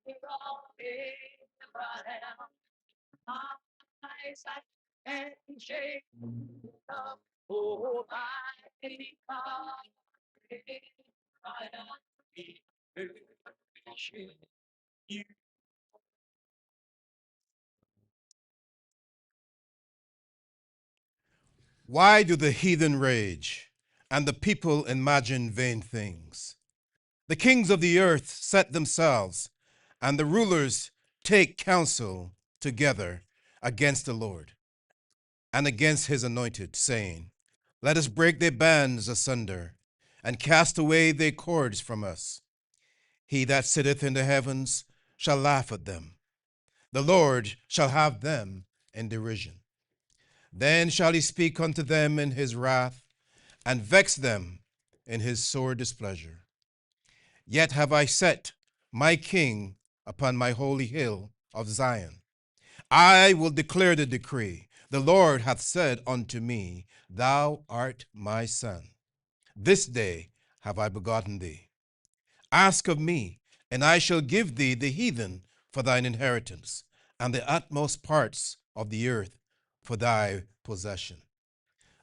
Abraham, Isaac, and Jacob. Oh, mighty God, Israel, you. Why do the heathen rage, and the people imagine vain things? The kings of the earth set themselves, and the rulers take counsel together against the Lord and against his anointed, saying, let us break their bands asunder, and cast away their cords from us. He that sitteth in the heavens shall laugh at them. The Lord shall have them in derision. Then shall he speak unto them in his wrath, and vex them in his sore displeasure. Yet have I set my king upon my holy hill of Zion. I will declare the decree. The Lord hath said unto me, thou art my son. This day have I begotten thee. Ask of me, and I shall give thee the heathen for thine inheritance, and the utmost parts of the earth for thy possession.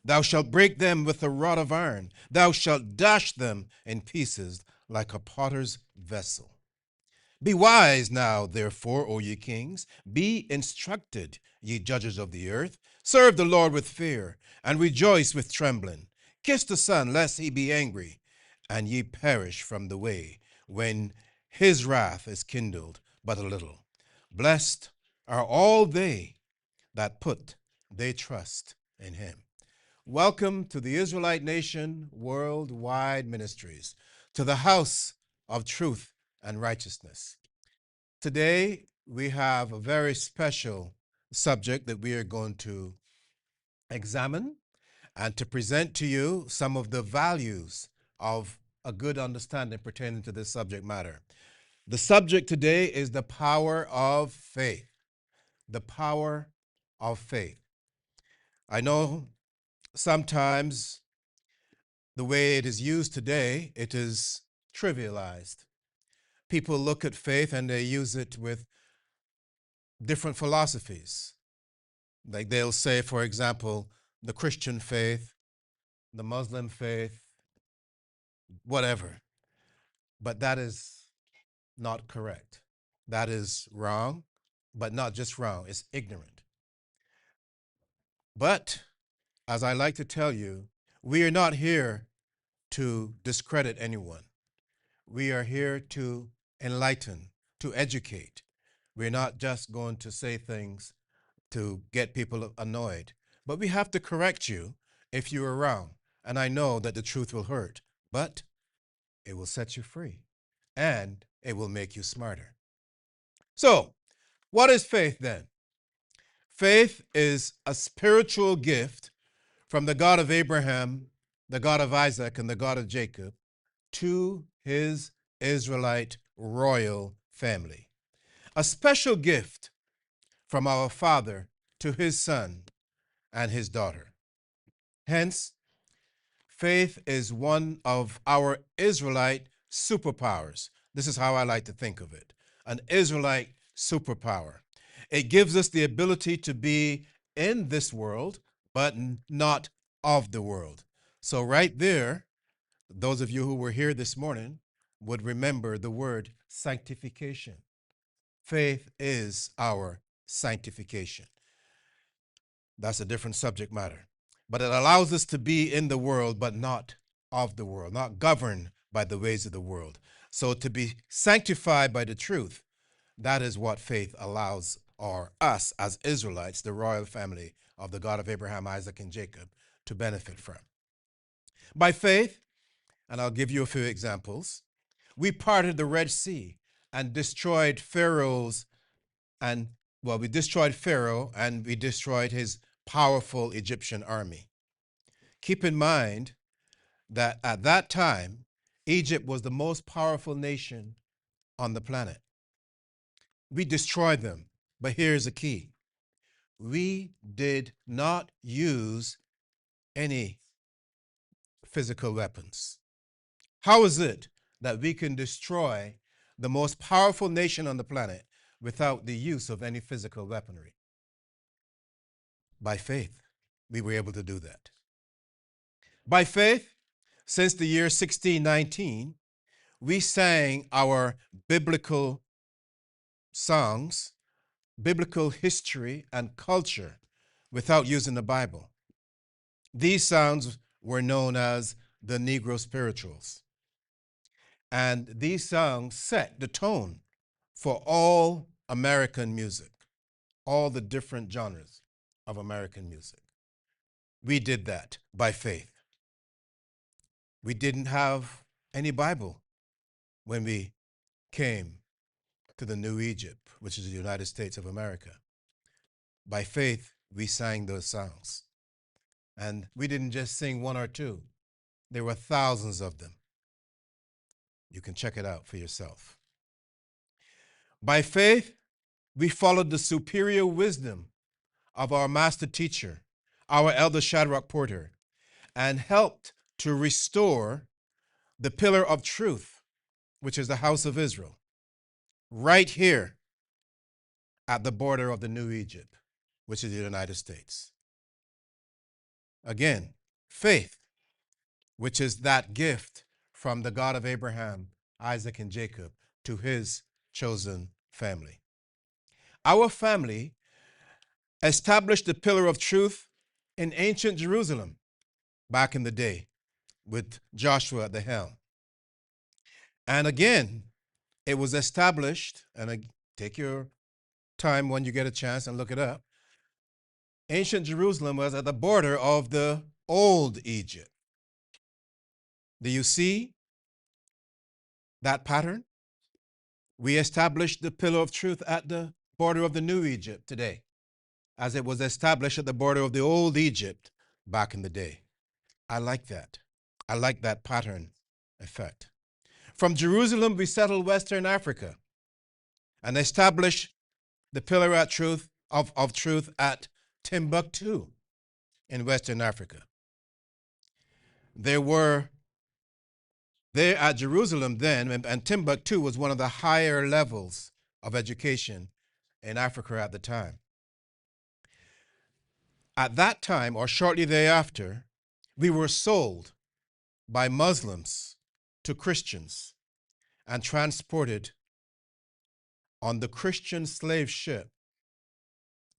Thou shalt break them with a rod of iron. Thou shalt dash them in pieces like a potter's vessel. Be wise now, therefore, O ye kings. Be instructed, ye judges of the earth. Serve the Lord with fear, and rejoice with trembling. Kiss the Son, lest he be angry, and ye perish from the way, when his wrath is kindled but a little. Blessed are all they that put their trust in him. Welcome to the Israelite Nation Worldwide Ministries, to the house of truth and righteousness. Today, we have a very special subject that we are going to examine and to present to you some of the values of a good understanding pertaining to this subject matter. The subject today is the power of faith. The power of faith. I know sometimes the way it is used today, it is trivialized. People look at faith and they use it with different philosophies. Like they'll say, for example, the Christian faith, the Muslim faith, whatever. But that is not correct. That is wrong, but not just wrong, it's ignorant. But as I like to tell you, we are not here to discredit anyone. We are here to enlighten, to educate. We're not just going to say things to get people annoyed, but we have to correct you if you are wrong. And I know that the truth will hurt, but it will set you free and it will make you smarter. So, what is faith then? Faith is a spiritual gift from the God of Abraham, the God of Isaac, and the God of Jacob to his Israelite royal family. A special gift from our Father to his Son and his daughter. Hence, faith is one of our Israelite superpowers. This is how I like to think of it, an Israelite superpower. It gives us the ability to be in this world, but not of the world. So, right there, those of you who were here this morning would remember the word sanctification. Faith is our sanctification. That's a different subject matter. But it allows us to be in the world, but not of the world, not governed by the ways of the world. So to be sanctified by the truth, that is what faith allows or us as Israelites, the royal family of the God of Abraham, Isaac, and Jacob, to benefit from. By faith, and I'll give you a few examples, we parted the Red Sea and destroyed Pharaoh's and we destroyed Pharaoh and we destroyed his powerful Egyptian army. Keep in mind that at that time, Egypt was the most powerful nation on the planet. We destroyed them, but here's the key. We did not use any physical weapons. How is it that we can destroy the most powerful nation on the planet without the use of any physical weaponry. By faith, we were able to do that. By faith, since the year 1619, we sang our biblical songs, biblical history, and culture without using the Bible. These songs were known as the Negro spirituals. And these songs set the tone for all American music, all the different genres of American music. We did that by faith. We didn't have any Bible when we came to the New Egypt, which is the United States of America. By faith, we sang those songs. And we didn't just sing one or two, there were thousands of them. You can check it out for yourself. By faith, we followed the superior wisdom of our master teacher, our elder Shadrach Porter, and helped to restore the pillar of truth, which is the house of Israel, right here at the border of the New Egypt, which is the United States. Again, faith, which is that gift from the God of Abraham, Isaac, and Jacob to his chosen family. Our family established the pillar of truth in ancient Jerusalem back in the day with Joshua at the helm. And again, it was established, and take your time when you get a chance and look it up. Ancient Jerusalem was at the border of the old Egypt. Do you see that pattern? We established the pillar of truth at the border of the new Egypt today, as it was established at the border of the old Egypt back in the day. I like that. I like that pattern effect. From Jerusalem, we settled Western Africa and established the pillar of truth at Timbuktu in Western Africa. There at Jerusalem then, and Timbuktu was one of the higher levels of education in Africa at the time. At that time, or shortly thereafter, we were sold by Muslims to Christians and transported on the Christian slave ship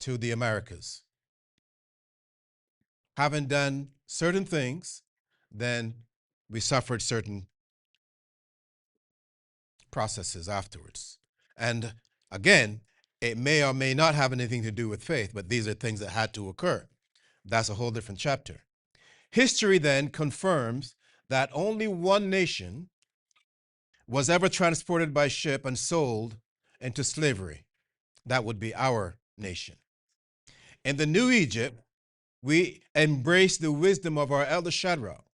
to the Americas. Having done certain things, then we suffered certain processes afterwards. And again, it may or may not have anything to do with faith, but these are things that had to occur. That's a whole different chapter. History then confirms that only one nation was ever transported by ship and sold into slavery. That would be our nation. In the New Egypt, we embrace the wisdom of our elder Shadrach,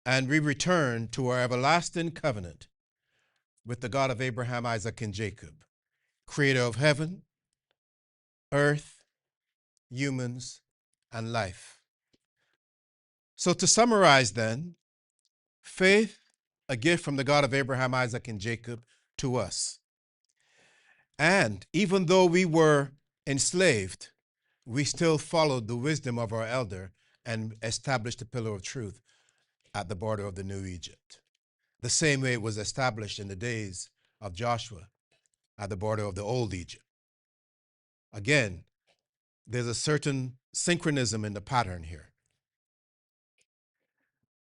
and we return to our everlasting covenant with the God of Abraham, Isaac, and Jacob, creator of heaven, earth, humans, and life. So to summarize then, faith, a gift from the God of Abraham, Isaac, and Jacob to us. And even though we were enslaved, we still followed the wisdom of our elder and established the pillar of truth at the border of the New Egypt, the same way it was established in the days of Joshua at the border of the old Egypt. Again, there's a certain synchronism in the pattern here.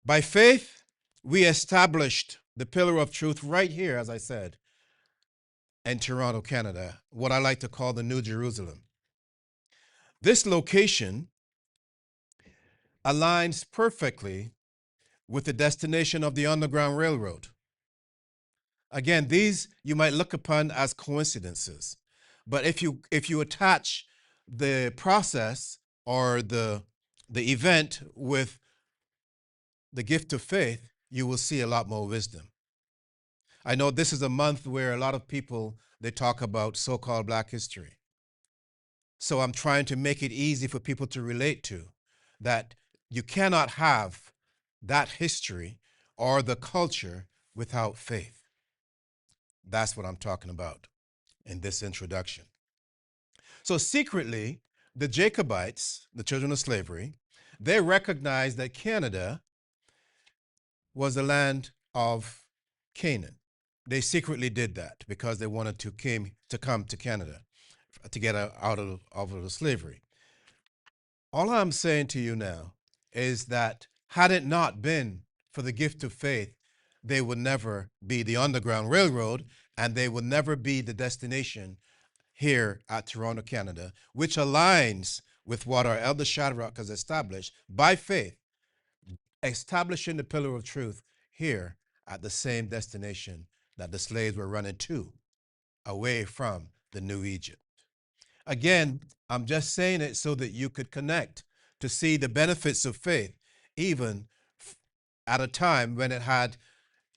By faith, we established the pillar of truth right here, as I said, in Toronto, Canada, what I like to call the New Jerusalem. This location aligns perfectly with the destination of the Underground Railroad. Again, these you might look upon as coincidences, but if you attach the process or the event with the gift of faith, you will see a lot more wisdom. I know this is a month where a lot of people, they talk about so-called Black history. So I'm trying to make it easy for people to relate to that you cannot have that history or the culture without faith. That's what I'm talking about in this introduction. So secretly, the Jacobites, the children of slavery, they recognized that Canada was the land of Canaan. They secretly did that because they wanted to come to Canada to get out of the slavery. All I'm saying to you now is that had it not been for the gift of faith, they would never be the Underground Railroad, and they would never be the destination here at Toronto, Canada, which aligns with what our elder Shadrach has established by faith, establishing the pillar of truth here at the same destination that the slaves were running to, away from the New Egypt. Again, I'm just saying it so that you could connect to see the benefits of faith, even at a time when it had,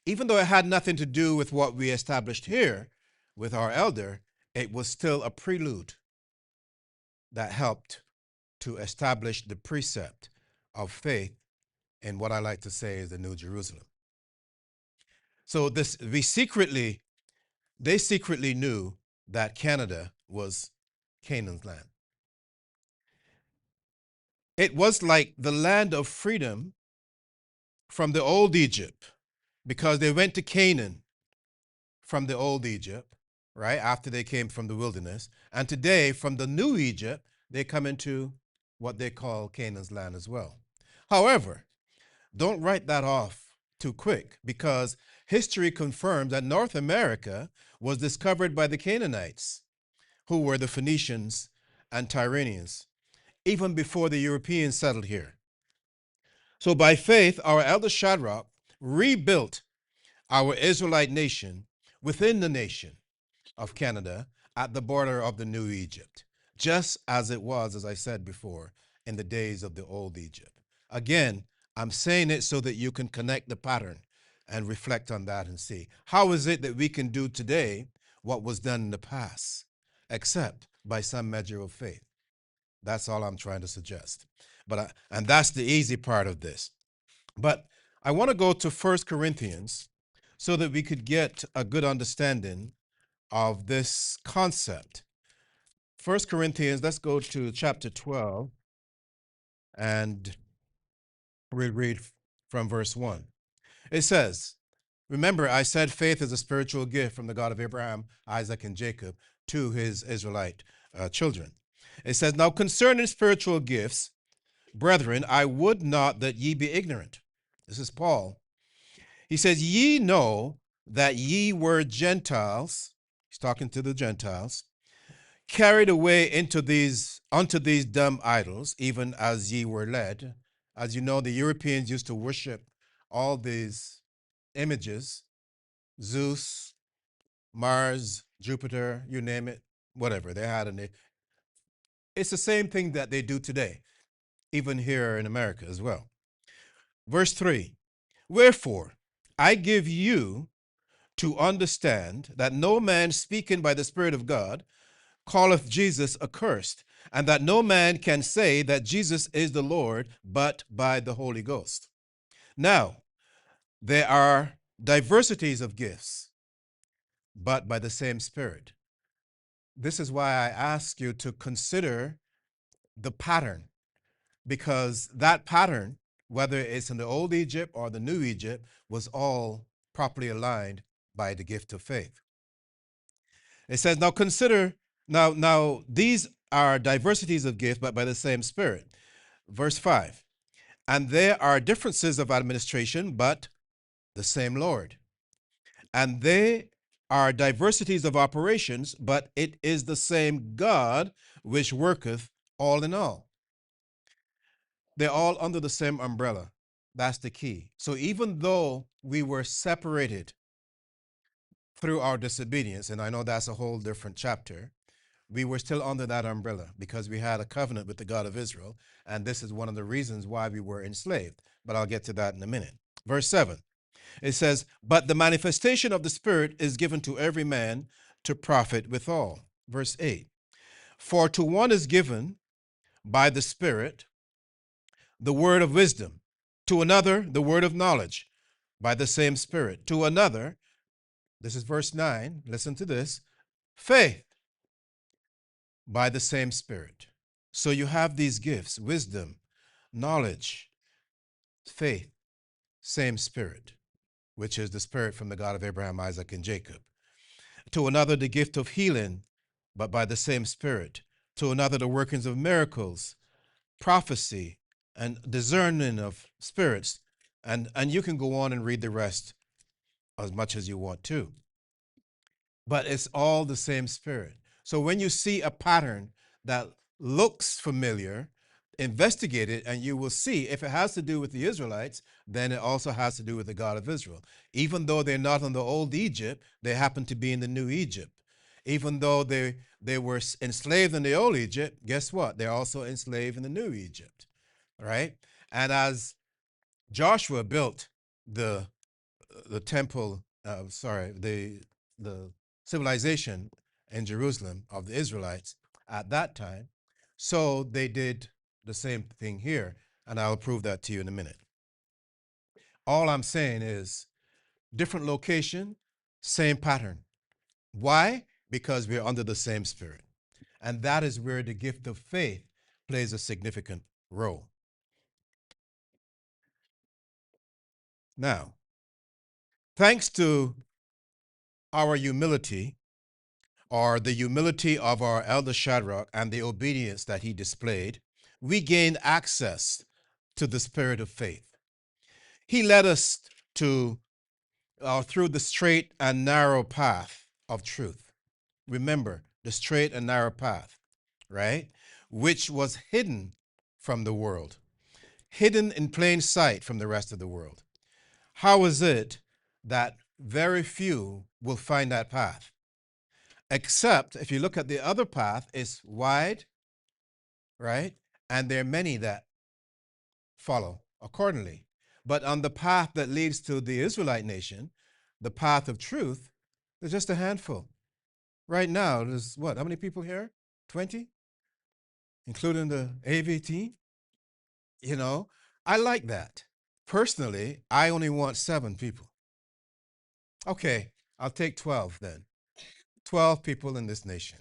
even though it had nothing to do with what we established here with our elder, it was still a prelude that helped to establish the precept of faith in what I like to say is the New Jerusalem. So they secretly knew that Canada was Canaan's land. It was like the land of freedom from the old Egypt because they went to Canaan from the old Egypt, right, after they came from the wilderness. And today, from the new Egypt, they come into what they call Canaan's land as well. However, don't write that off too quick because history confirms that North America was discovered by the Canaanites, who were the Phoenicians and Tyrrhenians, even before the Europeans settled here. So by faith, our elder Shadrach rebuilt our Israelite nation within the nation of Canada at the border of the New Egypt, just as it was, as I said before, in the days of the old Egypt. Again, I'm saying it so that you can connect the pattern and reflect on that and see how is it that we can do today what was done in the past, except by some measure of faith. That's all I'm trying to suggest. And that's the easy part of this. But I want to go to 1 Corinthians so that we could get a good understanding of this concept. 1 Corinthians, let's go to chapter 12, and we'll read from verse 1. It says, remember, I said faith is a spiritual gift from the God of Abraham, Isaac, and Jacob to his Israelite children. It says, now concerning spiritual gifts, brethren, I would not that ye be ignorant. This is Paul. He says, ye know that ye were Gentiles. He's talking to the Gentiles, carried away unto these dumb idols, even as ye were led. As you know, the Europeans used to worship all these images, Zeus, Mars, Jupiter, you name it, whatever they had. It's the same thing that they do today, even here in America as well. Verse 3, wherefore I give you to understand that no man speaking by the Spirit of God calleth Jesus accursed, and that no man can say that Jesus is the Lord but by the Holy Ghost. Now, there are diversities of gifts, but by the same Spirit. This is why I ask you to consider the pattern, because that pattern, whether it's in the old Egypt or the new Egypt, was all properly aligned by the gift of faith. It says, now consider, now these are diversities of gifts, but by the same Spirit. Verse 5, and there are differences of administration, but the same Lord. And they are diversities of operations, but it is the same God which worketh all in all. They're all under the same umbrella. That's the key. So even though we were separated through our disobedience, and I know that's a whole different chapter, we were still under that umbrella because we had a covenant with the God of Israel, and this is one of the reasons why we were enslaved. But I'll get to that in a minute. Verse 7, it says, but the manifestation of the Spirit is given to every man to profit withal. Verse 8, for to one is given by the Spirit the word of wisdom, to another the word of knowledge by the same Spirit, to another This is verse 9. Listen to this. Faith by the same Spirit. So you have these gifts: wisdom, knowledge, faith, same Spirit, which is the Spirit from the God of Abraham, Isaac, and Jacob. To another, the gift of healing, but by the same Spirit. To another, the workings of miracles, prophecy, and discerning of spirits. And you can go on and read the rest as much as you want to. But it's all the same Spirit. So when you see a pattern that looks familiar, investigate it, and you will see if it has to do with the Israelites, then it also has to do with the God of Israel. Even though they're not in the old Egypt, they happen to be in the new Egypt. Even though they were enslaved in the old Egypt, guess what? They're also enslaved in the new Egypt, right? And as Joshua built the the temple, the civilization in Jerusalem of the Israelites at that time, so they did the same thing here, and I'll prove that to you in a minute. All I'm saying is different location, same pattern. Why? Because we're under the same Spirit. And that is where the gift of faith plays a significant role. Now, thanks to our humility, or the humility of our elder Shadrach and the obedience that he displayed, we gained access to the spirit of faith. He led us to through the straight and narrow path of truth. Remember, the straight and narrow path, right? Which was hidden from the world, hidden in plain sight from the rest of the world. How is it that very few will find that path? Except if you look at the other path, it's wide, right? And there are many that follow accordingly. But on the path that leads to the Israelite nation, the path of truth, there's just a handful. Right now, there's what? How many people here? 20? Including the AV team? You know, I like that. Personally, I only want 7 people. Okay, I'll take 12 then. 12 people in this nation.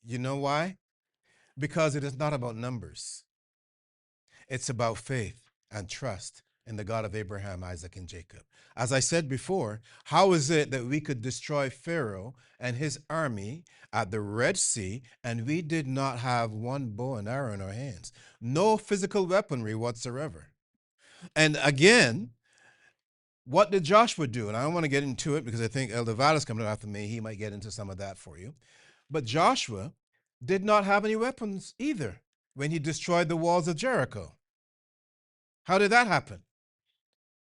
You know why? Because it is not about numbers. It's about faith and trust in the God of Abraham, Isaac, and Jacob. As I said before, how is it that we could destroy Pharaoh and his army at the Red Sea and we did not have one bow and arrow in our hands? No physical weaponry whatsoever. And again, what did Joshua do? And I don't want to get into it because I think Elder Vallis coming after me. He might get into some of that for you. But Joshua did not have any weapons either when he destroyed the walls of Jericho. How did that happen?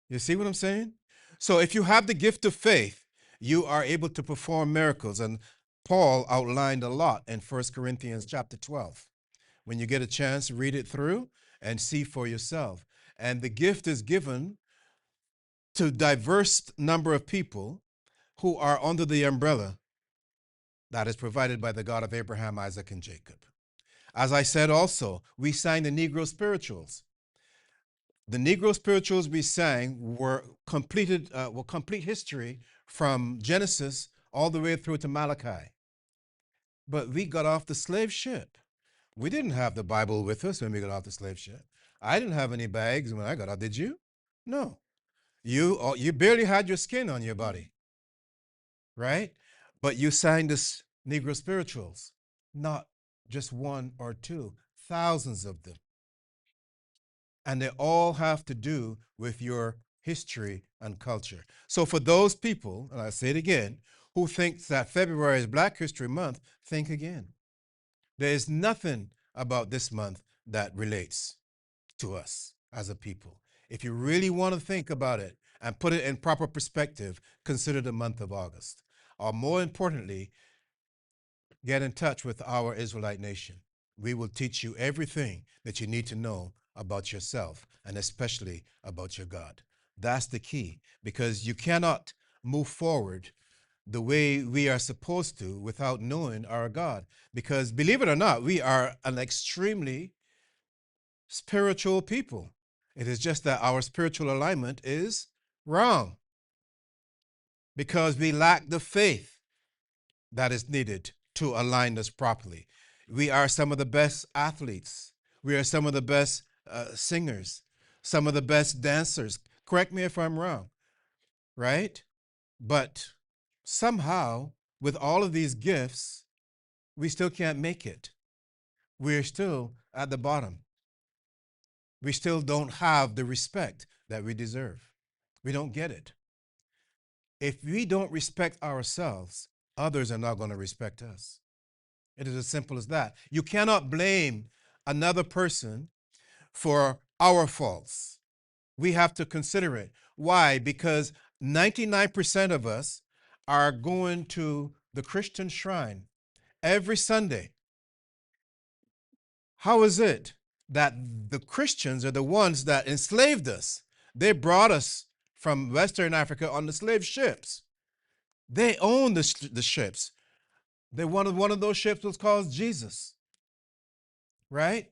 You see what I'm saying? So if you have the gift of faith, you are able to perform miracles. And Paul outlined a lot in 1 Corinthians chapter 12. When you get a chance, read it through and see for yourself. And the gift is given to a diverse number of people who are under the umbrella that is provided by the God of Abraham, Isaac, and Jacob. As I said also, we sang the Negro spirituals. The Negro spirituals we sang were complete history from Genesis all the way through to Malachi. But we got off the slave ship. We didn't have the Bible with us when we got off the slave ship. I didn't have any bags when I got off. Did you? No. You barely had your skin on your body, right? But you sang this Negro spirituals, not just one or two, thousands of them. And they all have to do with your history and culture. So for those people, and I say it again, who think that February is Black History Month, think again. There is nothing about this month that relates to us as a people. If you really want to think about it and put it in proper perspective, consider the month of August. Or more importantly, get in touch with our Israelite nation. We will teach you everything that you need to know about yourself and especially about your God. That's the key, because you cannot move forward the way we are supposed to without knowing our God. Because believe it or not, we are an extremely spiritual people. It is just that our spiritual alignment is wrong. because we lack the faith that is needed to align us properly. We are some of the best athletes. We are some of the best singers, some of the best dancers. Correct me if I'm wrong, right? But somehow, with all of these gifts, we still can't make it. We're still at the bottom. We still don't have the respect that we deserve. We don't get it. If we don't respect ourselves, others are not going to respect us. It is as simple as that. You cannot blame another person for our faults. We have to consider it. Why? Because 99% of us are going to the Christian shrine every Sunday. How is it that the Christians are the ones that enslaved us? They brought us from Western Africa on the slave ships. They own the ships. One of those ships was called Jesus, right?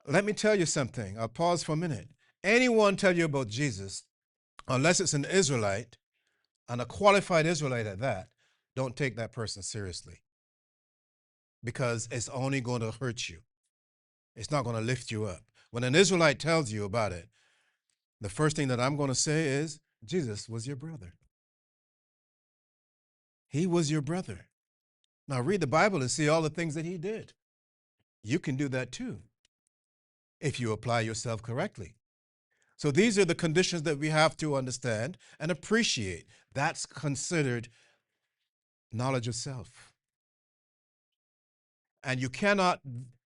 Let me tell you something. I'll pause for a minute. Anyone tell you about Jesus, unless it's an Israelite, and a qualified Israelite at that, don't take that person seriously because it's only going to hurt you. It's not going to lift you up. When an Israelite tells you about it, the first thing that I'm going to say is, Jesus was your brother. He was your brother. Now read the Bible and see all the things that he did. You can do that too if you apply yourself correctly. So these are the conditions that we have to understand and appreciate. That's considered knowledge of self. And you cannot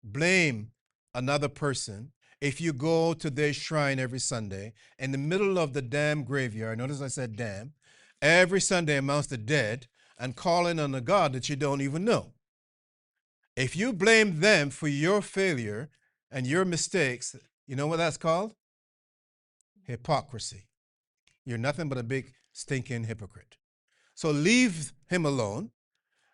blame another person if you go to their shrine every Sunday in the middle of the damn graveyard. Notice I said damn. Every Sunday amongst the dead and calling on a God that you don't even know. If you blame them for your failure and your mistakes, you know what that's called? Hypocrisy. You're nothing but a big stinking hypocrite. So leave him alone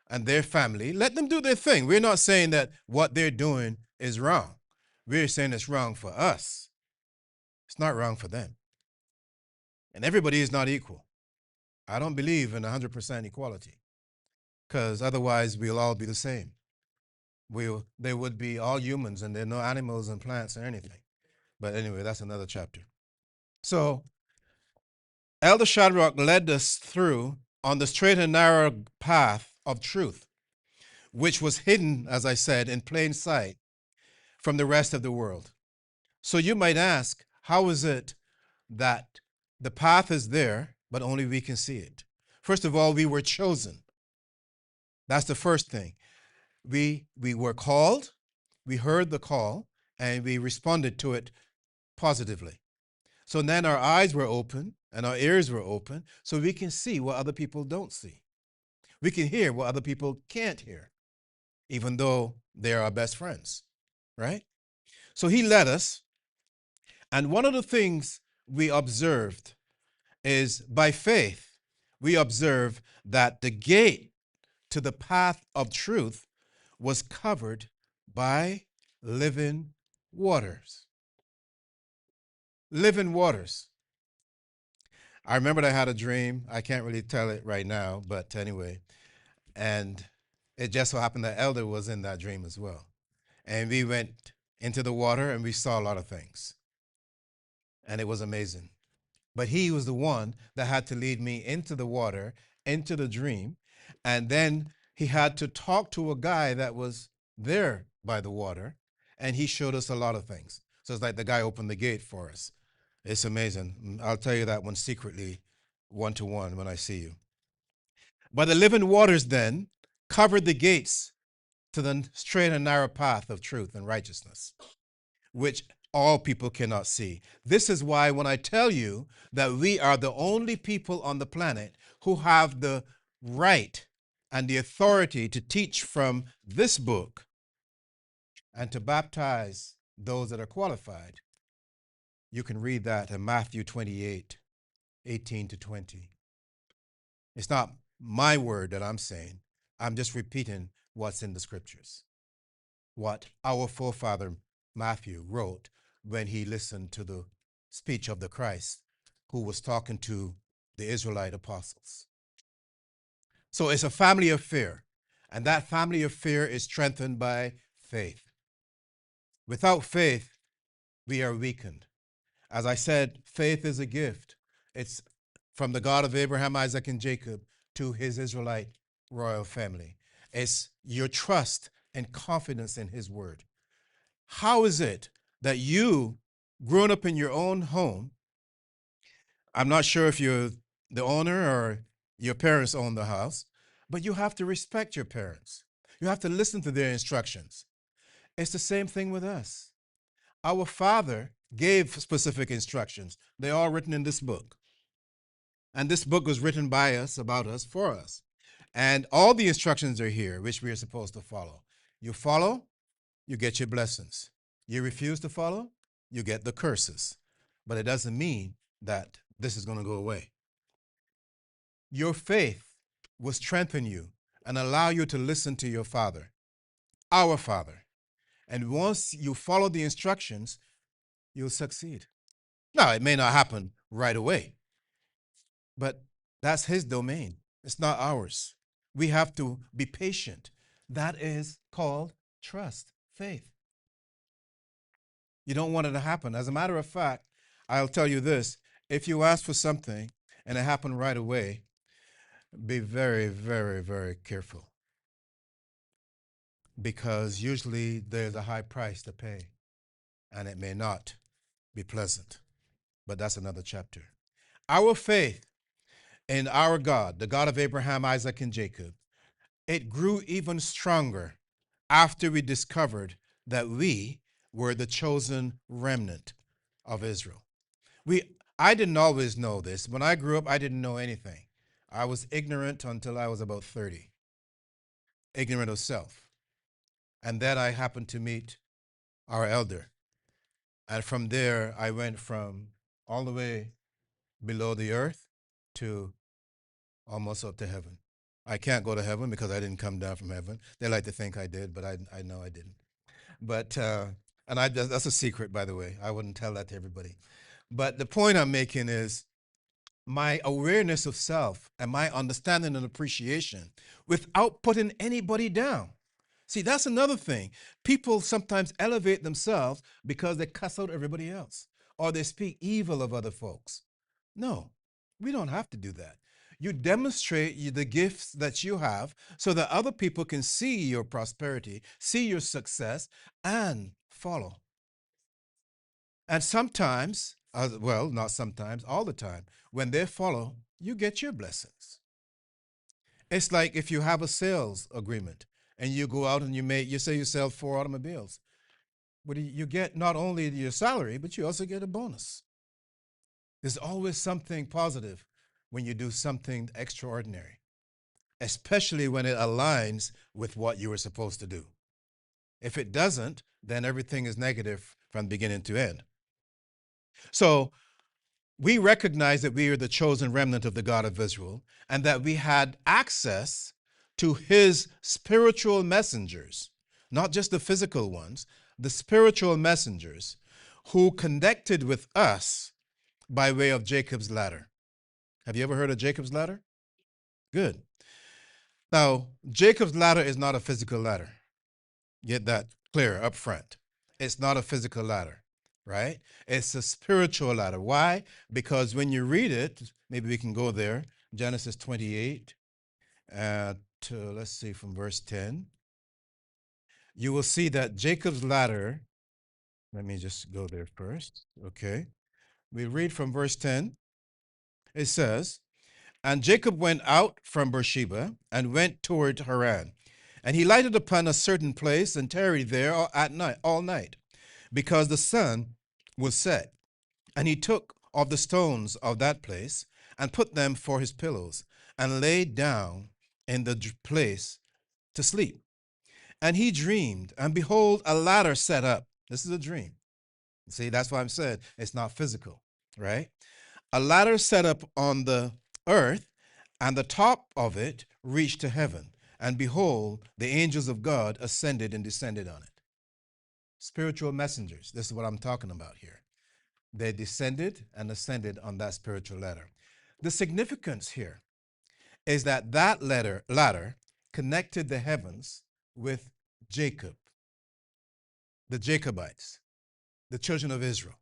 and their family. Let them do their thing. We're not saying that what they're doing is wrong. We're saying it's wrong for us. It's not wrong for them. And everybody is not equal. I don't believe in 100% equality because otherwise we'll all be the same. They would be all humans and there are no animals and plants or anything. But anyway, that's another chapter. So Elder Shadrach led us through on the straight and narrow path of truth, which was hidden, as I said, in plain sight from the rest of the world. So you might ask, how is it that the path is there, but only we can see it? First of all, we were chosen. That's the first thing. We were called, we heard the call, and we responded to it positively. So then our eyes were open and our ears were open so we can see what other people don't see. We can hear what other people can't hear, even though they're our best friends, right? So he led us. And one of the things we observed is by faith, we observe that the gate to the path of truth was covered by living waters. Living waters. I remembered I had a dream. I can't really tell it right now, but anyway. And it just so happened that Elder was in that dream as well. And we went into the water and we saw a lot of things. And it was amazing. But he was the one that had to lead me into the water, into the dream. And then he had to talk to a guy that was there by the water. And he showed us a lot of things. So it's like the guy opened the gate for us. It's amazing. I'll tell you that one secretly, one-to-one, when I see you. But the living waters then covered the gates to the straight and narrow path of truth and righteousness, which all people cannot see. This is why when I tell you that we are the only people on the planet who have the right and the authority to teach from this book and to baptize those that are qualified, you can read that in Matthew 28, 18 to 20. It's not my word that I'm saying. I'm just repeating what's in the scriptures, what our forefather Matthew wrote when he listened to the speech of the Christ who was talking to the Israelite apostles. So it's a family affair. And that family affair is strengthened by faith. Without faith, we are weakened. As I said, faith is a gift. It's from the God of Abraham, Isaac, and Jacob to his Israelite royal family. It's your trust and confidence in his word. How is it that you, growing up in your own home, I'm not sure if you're the owner or your parents own the house, but you have to respect your parents. You have to listen to their instructions. It's the same thing with us. Our Father gave specific instructions. They're all written in this book. And this book was written by us, about us, for us. And all the instructions are here, which we are supposed to follow. You follow, you get your blessings. You refuse to follow, you get the curses. But it doesn't mean that this is going to go away. Your faith will strengthen you and allow you to listen to your Father, our Father. And once you follow the instructions, you'll succeed. Now, it may not happen right away, but that's his domain. It's not ours. We have to be patient. That is called trust, faith. You don't want it to happen. As a matter of fact, I'll tell you this, if you ask for something and it happened right away, be very, very, very careful, because usually there's a high price to pay and it may not be pleasant. But that's another chapter. Our faith in our God, the God of Abraham, Isaac, and Jacob, it grew even stronger after we discovered that we were the chosen remnant of Israel. I didn't always know this. When I grew up, I didn't know anything. I was ignorant until I was about 30, ignorant of self. And then I happened to meet our elder. And from there, I went from all the way below the earth to almost up to heaven. I can't go to heaven because I didn't come down from heaven. They like to think I did, but I know I didn't. But, that's a secret, by the way. I wouldn't tell that to everybody. But the point I'm making is my awareness of self and my understanding and appreciation without putting anybody down. See, that's another thing. People sometimes elevate themselves because they cuss out everybody else or they speak evil of other folks. No, we don't have to do that. You demonstrate the gifts that you have so that other people can see your prosperity, see your success, and follow. And sometimes, well, not sometimes, all the time, when they follow, you get your blessings. It's like if you have a sales agreement and you go out and you say you sell 4 automobiles. But you get not only your salary, but you also get a bonus. There's always something positive when you do something extraordinary, especially when it aligns with what you were supposed to do. If it doesn't, then everything is negative from beginning to end. So we recognize that we are the chosen remnant of the God of Israel and that we had access to his spiritual messengers, not just the physical ones, the spiritual messengers who connected with us by way of Jacob's ladder. Have you ever heard of Jacob's ladder? Good. Now, Jacob's ladder is not a physical ladder. Get that clear up front. It's not a physical ladder, right? It's a spiritual ladder. Why? Because when you read it, maybe we can go there, Genesis 28, let's see, from verse 10, you will see that Jacob's ladder, let me just go there first, okay? We read from verse 10, it says, and Jacob went out from Beersheba and went toward Haran. And he lighted upon a certain place and tarried there at night, all night, because the sun was set. And he took of the stones of that place and put them for his pillows and lay down in the place to sleep. And he dreamed, and behold, a ladder set up. This is a dream. See, that's why I'm saying it's not physical, right? A ladder set up on the earth, and the top of it reached to heaven. And behold, the angels of God ascended and descended on it. Spiritual messengers. This is what I'm talking about here. They descended and ascended on that spiritual ladder. The significance here is that that ladder connected the heavens with Jacob, the Jacobites, the children of Israel.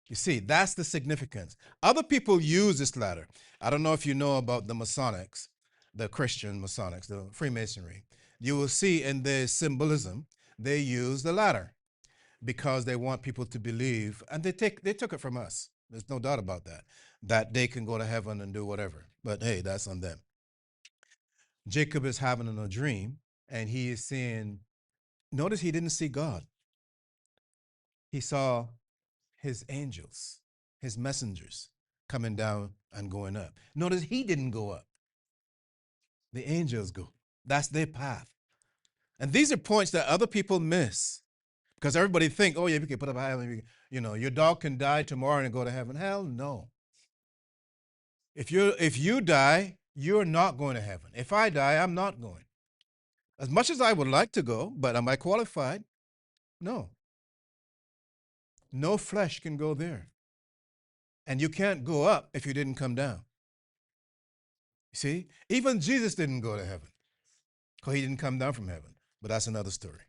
You see, that's the significance. Other people use this ladder. I don't know if you know about the Masonics, the Christian Masonics, the Freemasonry. You will see in their symbolism, they use the ladder because they want people to believe, and they took it from us. There's no doubt about that, that they can go to heaven and do whatever. But hey, that's on them. Jacob is having a dream, and he is seeing, notice he didn't see God. He saw his angels, his messengers coming down and going up. Notice he didn't go up. The angels go. That's their path. And these are points that other people miss because everybody think, oh yeah, you can put up heaven, your dog can die tomorrow and go to heaven. Hell no. If you die, you're not going to heaven. If I die, I'm not going. As much as I would like to go, but am I qualified? No. No flesh can go there. And you can't go up if you didn't come down. You see, even Jesus didn't go to heaven because he didn't come down from heaven. But that's another story.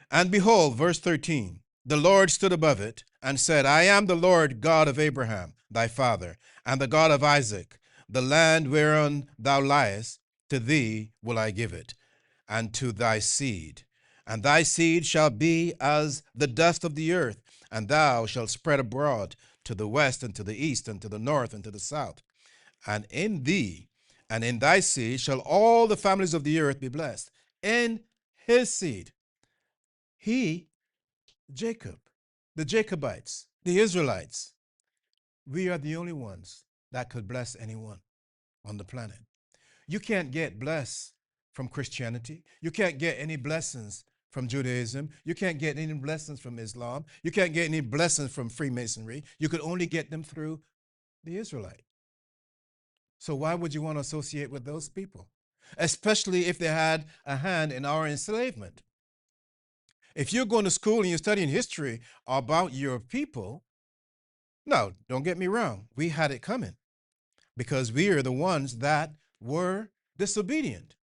And behold, verse 13, the Lord stood above it and said, I am the Lord God of Abraham, thy father, and the God of Isaac. The land whereon thou liest, to thee will I give it, and to thy seed. And thy seed shall be as the dust of the earth, and thou shalt spread abroad to the west and to the east and to the north and to the south. And in thee and in thy seed shall all the families of the earth be blessed. In his seed, he, Jacob, the Jacobites, the Israelites, we are the only ones that could bless anyone on the planet. You can't get blessed from Christianity. You can't get any blessings from Judaism. You can't get any blessings from Islam. You can't get any blessings from Freemasonry. You could only get them through the Israelite. So why would you want to associate with those people? Especially if they had a hand in our enslavement. If you're going to school and you're studying history about your people, no, don't get me wrong, we had it coming because we are the ones that were disobedient.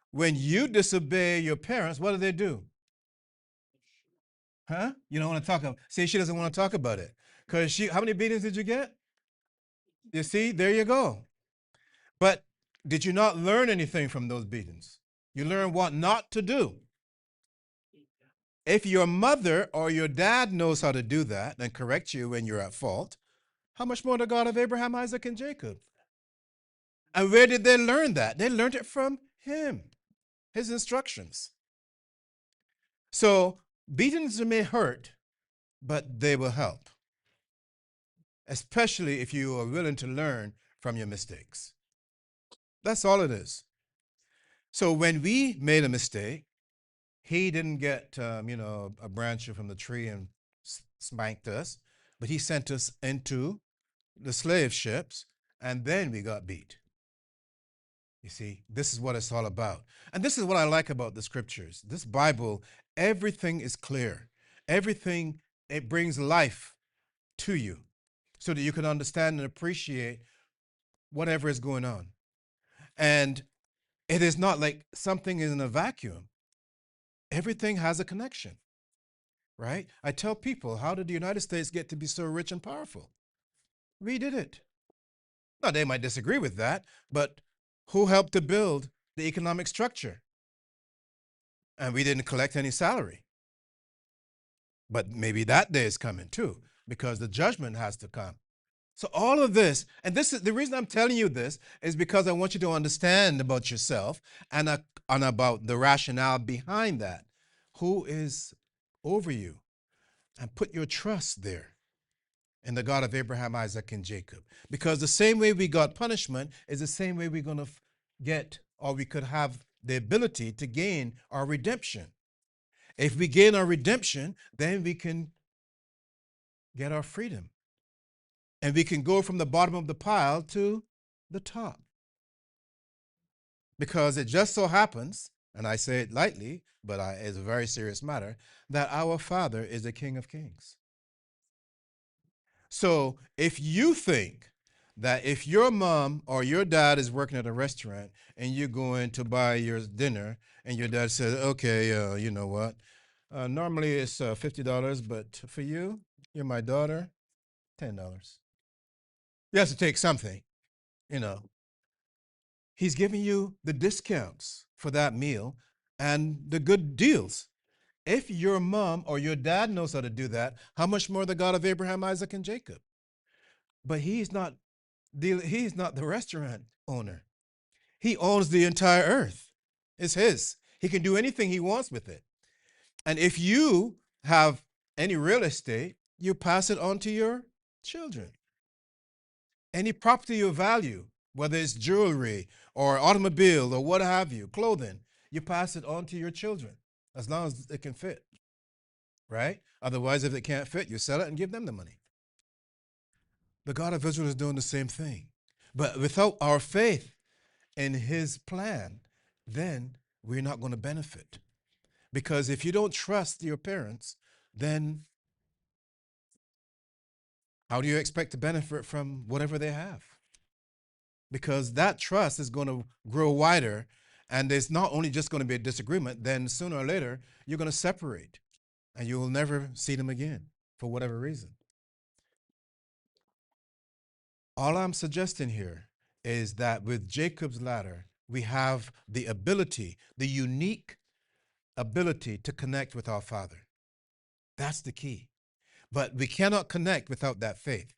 When you disobey your parents, what do? Huh? You don't want to talk about. See, she doesn't want to talk about it because how many beatings did you get? You see, there you go. But did you not learn anything from those beatings? You learn what not to do. If your mother or your dad knows how to do that and correct you when you're at fault, how much more the God of Abraham, Isaac, and Jacob? And where did they learn that? They learned it from him, his instructions. So beatings may hurt, but they will help, especially if you are willing to learn from your mistakes. That's all it is. So when we made a mistake, he didn't get, a branch from the tree and spanked us, but he sent us into the slave ships, and then we got beat. You see, this is what it's all about. And this is what I like about the scriptures. This Bible, everything is clear. Everything, it brings life to you so that you can understand and appreciate whatever is going on. And it is not like something is in a vacuum. Everything has a connection, right? I tell people, how did the United States get to be so rich and powerful? We did it. Now, they might disagree with that, but who helped to build the economic structure? And we didn't collect any salary. But maybe that day is coming too, because the judgment has to come. So all of this, and this is the reason I'm telling you this, is because I want you to understand about yourself and about the rationale behind that. Who is over you? And put your trust there in the God of Abraham, Isaac, and Jacob. Because the same way we got punishment is the same way we're going to get, or we could have the ability to gain our redemption. If we gain our redemption, then we can get our freedom. And we can go from the bottom of the pile to the top. Because it just so happens, and I say it lightly, but it's a very serious matter, that our Father is the King of Kings. So if you think that if your mom or your dad is working at a restaurant and you're going to buy your dinner and your dad says, okay, you know what? Normally it's $50, but for you, you're my daughter, $10. You have to take something, you know. He's giving you the discounts for that meal and the good deals. If your mom or your dad knows how to do that, how much more the God of Abraham, Isaac, and Jacob? But he's not the restaurant owner. He owns the entire earth. It's his. He can do anything he wants with it. And if you have any real estate, you pass it on to your children. Any property of value, whether it's jewelry or automobile or what have you, clothing, you pass it on to your children as long as it can fit, right? Otherwise, if it can't fit, you sell it and give them the money. The God of Israel is doing the same thing. But without our faith in his plan, then we're not going to benefit. Because if you don't trust your parents, then how do you expect to benefit from whatever they have? Because that trust is going to grow wider, and it's not only just going to be a disagreement, then sooner or later you're going to separate and you will never see them again for whatever reason. All I'm suggesting here is that with Jacob's ladder, we have the ability, the unique ability to connect with our Father. That's the key. But we cannot connect without that faith.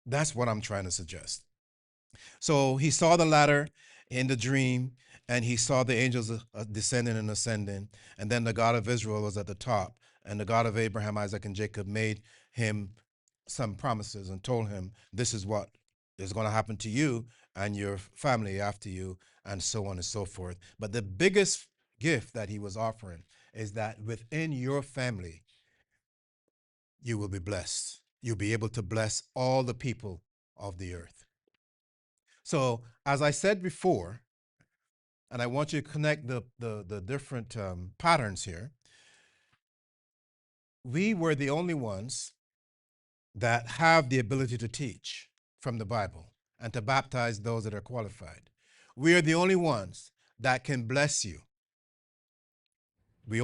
That's what I'm trying to suggest. So he saw the ladder in the dream, and he saw the angels descending and ascending. And then the God of Israel was at the top. And the God of Abraham, Isaac, and Jacob made him some promises and told him, this is what is going to happen to you and your family after you, and so on and so forth. But the biggest gift that he was offering is that within your family, you will be blessed. You'll be able to bless all the people of the earth. So, as I said before, and I want you to connect the different patterns here, we were the only ones that have the ability to teach from the Bible and to baptize those that are qualified. We are the only ones that can bless you. The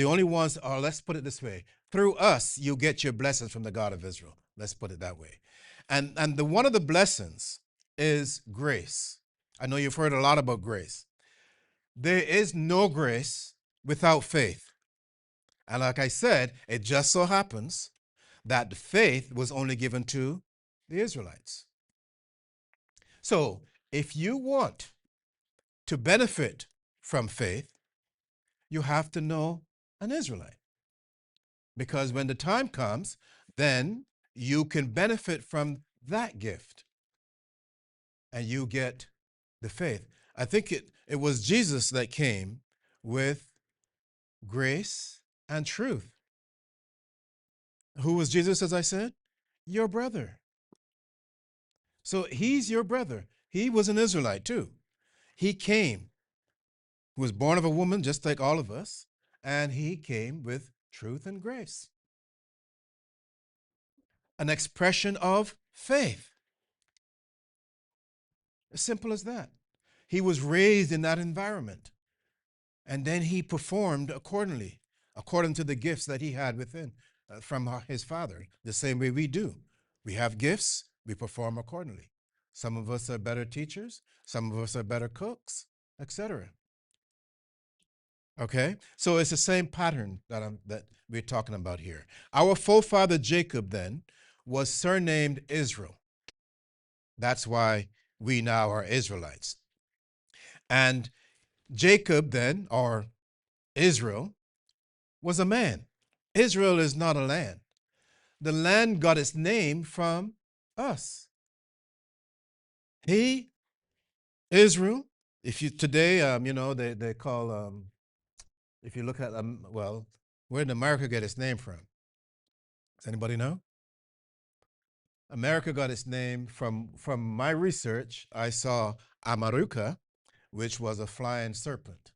only ones are, let's put it this way, through us you get your blessings from the God of Israel. Let's put it that way. And the one of the blessings is grace. I know you've heard a lot about grace. There is no grace without faith. And like I said, it just so happens that the faith was only given to the Israelites. So if you want to benefit from faith, you have to know an Israelite. Because when the time comes, then you can benefit from that gift and you get the faith. I think it was Jesus that came with grace and truth. Who was Jesus, as I said? Your brother. So he's your brother. He was an Israelite too. He came, he was born of a woman just like all of us, and he came with truth and grace. An expression of faith. As simple as that. He was raised in that environment, and then he performed accordingly, according to the gifts that he had within from his father, the same way we do. We have gifts, we perform accordingly. Some of us are better teachers, some of us are better cooks, etc. Okay, so it's the same pattern that we're talking about here. Our forefather Jacob then was surnamed Israel. That's why we now are Israelites. And Jacob then, or Israel, was a man. Israel is not a land. The land got its name from us. He, Israel, if you today, they call, if you look at, well, where did America get its name from? Does anybody know? America got its name from my research. I saw Amaruka, which was a flying serpent,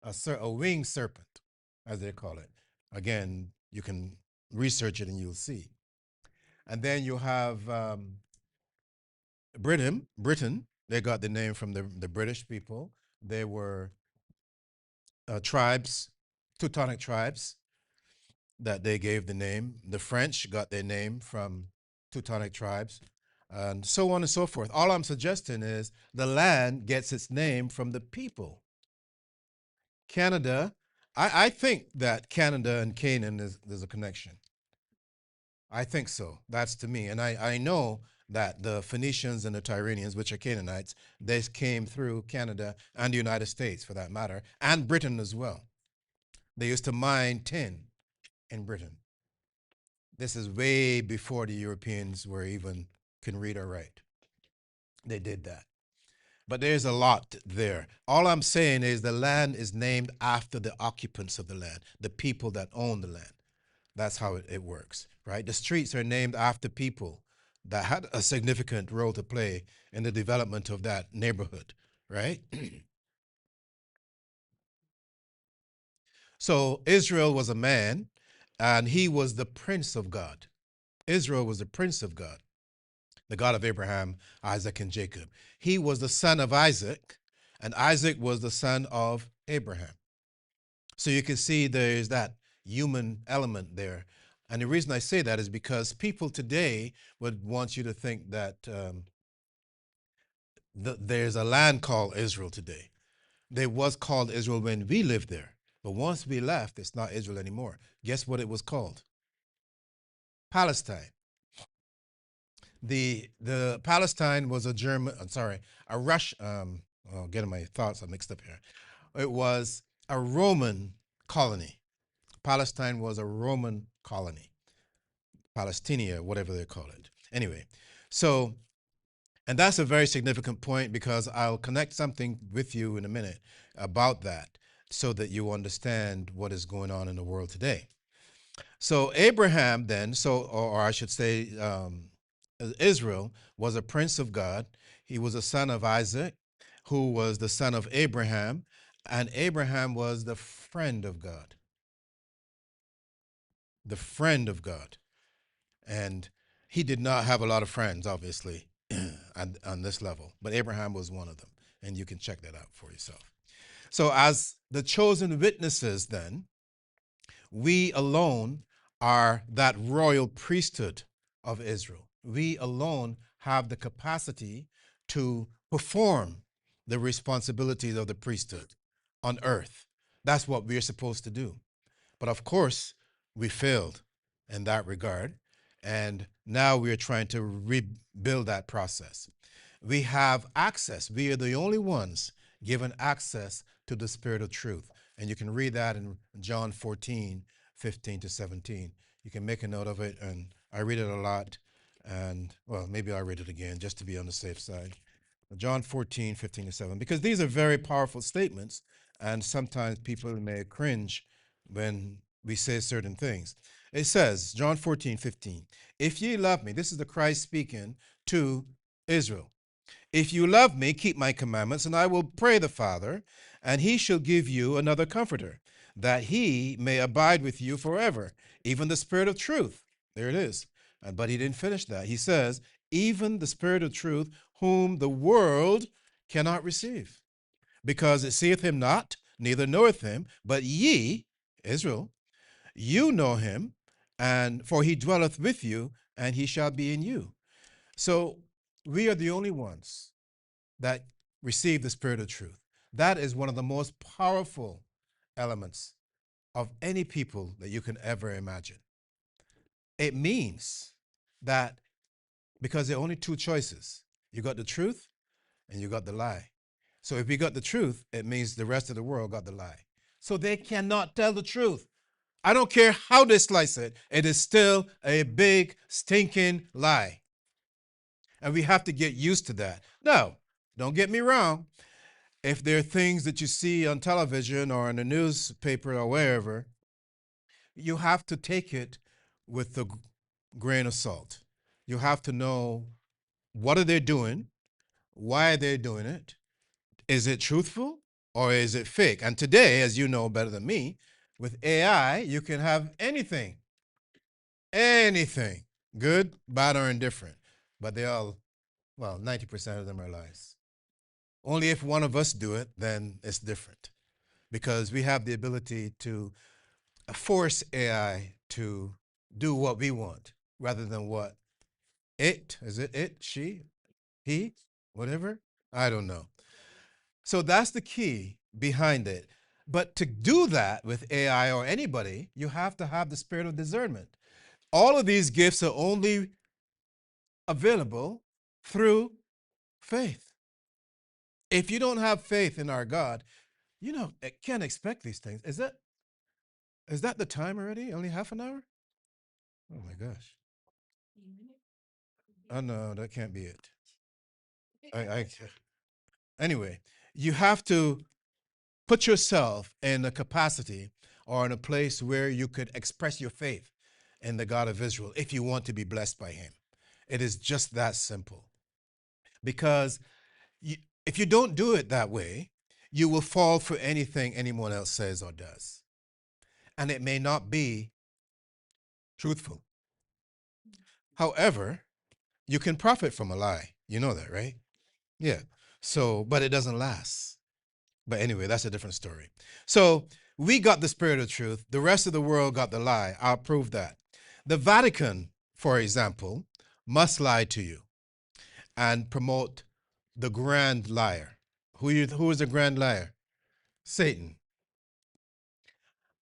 a winged serpent, as they call it. Again, you can research it and you'll see. And then you have Britain, they got the name from the British people. They were tribes, Teutonic tribes that they gave the name. The French got their name from Teutonic tribes, and so on and so forth. All I'm suggesting is the land gets its name from the people. Canada, I think that Canada and Canaan there's a connection. I think so. That's to me. And I know that the Phoenicians and the Tyrrhenians, which are Canaanites, they came through Canada and the United States for that matter, and Britain as well. They used to mine tin in Britain. This is way before the Europeans were even can read or write. They did that. But there's a lot there. All I'm saying is the land is named after the occupants of the land, the people that own the land. That's how it works, right? The streets are named after people that had a significant role to play in the development of that neighborhood, right? So Israel was a man, and he was the prince of God. Israel was the prince of God, the God of Abraham, Isaac, and Jacob. He was the son of Isaac, and Isaac was the son of Abraham. So you can see there's that human element there. And the reason I say that is because people today would want you to think that there's a land called Israel today. There was called Israel when we lived there. But once we left, it's not Israel anymore. Guess what it was called? Palestine. The Palestine was a German, I'm sorry, a Rush, getting my thoughts are mixed up here. It was a Roman colony. Palestine was a Roman colony. Palestinia, whatever they call it. Anyway, so, and that's a very significant point because I'll connect something with you in a minute about that so that you understand what is going on in the world today. So, Abraham, then, or I should say, Israel was a prince of God. He was a son of Isaac, who was the son of Abraham, and Abraham was the friend of God. The friend of God. And he did not have a lot of friends, obviously, on this level, but Abraham was one of them. And you can check that out for yourself. So, as the chosen witnesses, then, we alone are that royal priesthood of Israel. We alone have the capacity to perform the responsibilities of the priesthood on earth. That's what we're supposed to do. But of course, we failed in that regard. And now we're trying to rebuild that process. We have access. We are the only ones given access to the Spirit of truth. And you can read that in John 14, 15 to 17. You can make a note of it. And I read it a lot. And, well, maybe I'll read it again just to be on the safe side. John 14, 15 to 7. Because these are very powerful statements. And sometimes people may cringe when we say certain things. It says, John 14, 15, if ye love me, this is the Christ speaking to Israel. If you love me, keep my commandments, and I will pray the Father, and he shall give you another comforter, that he may abide with you forever, even the Spirit of truth. There it is. But he didn't finish that. He says, even the Spirit of truth, whom the world cannot receive, because it seeth him not, neither knoweth him, but ye, Israel, you know him, and for he dwelleth with you, and he shall be in you. So we are the only ones that receive the Spirit of truth. That is one of the most powerful elements of any people that you can ever imagine. It means that because there are only two choices, you got the truth and you got the lie. So if we got the truth, it means the rest of the world got the lie. So they cannot tell the truth. I don't care how they slice it, it is still a big, stinking lie. And we have to get used to that. Now, don't get me wrong. If there are things that you see on television or in the newspaper or wherever, you have to take it with a grain of salt. You have to know what are they doing, why are they doing it, is it truthful or is it fake? And today, as you know better than me, with AI, you can have anything, anything, good, bad, or indifferent, but they all Well, 90% of them are lies. Only if one of us do it, then it's different. Because we have the ability to force AI to do what we want rather than what is it, she, he, whatever? I don't know. So that's the key behind it. But to do that with AI or anybody, you have to have the spirit of discernment. All of these gifts are only available through faith. If you don't have faith in our God, can't expect these things. Is that the time already? Only half an hour? Oh my gosh. Oh no, that can't be it. I anyway, you have to put yourself in a capacity or in a place where you could express your faith in the God of Israel if you want to be blessed by him. It is just that simple. Because you, if you don't do it that way, you will fall for anything anyone else says or does. And it may not be truthful. However, you can profit from a lie. You know that, right? Yeah. So, but it doesn't last. But anyway, that's a different story. So we got the spirit of truth. The rest of the world got the lie. I'll prove that. The Vatican, for example, must lie to you and promote the grand liar. Who is the grand liar? Satan.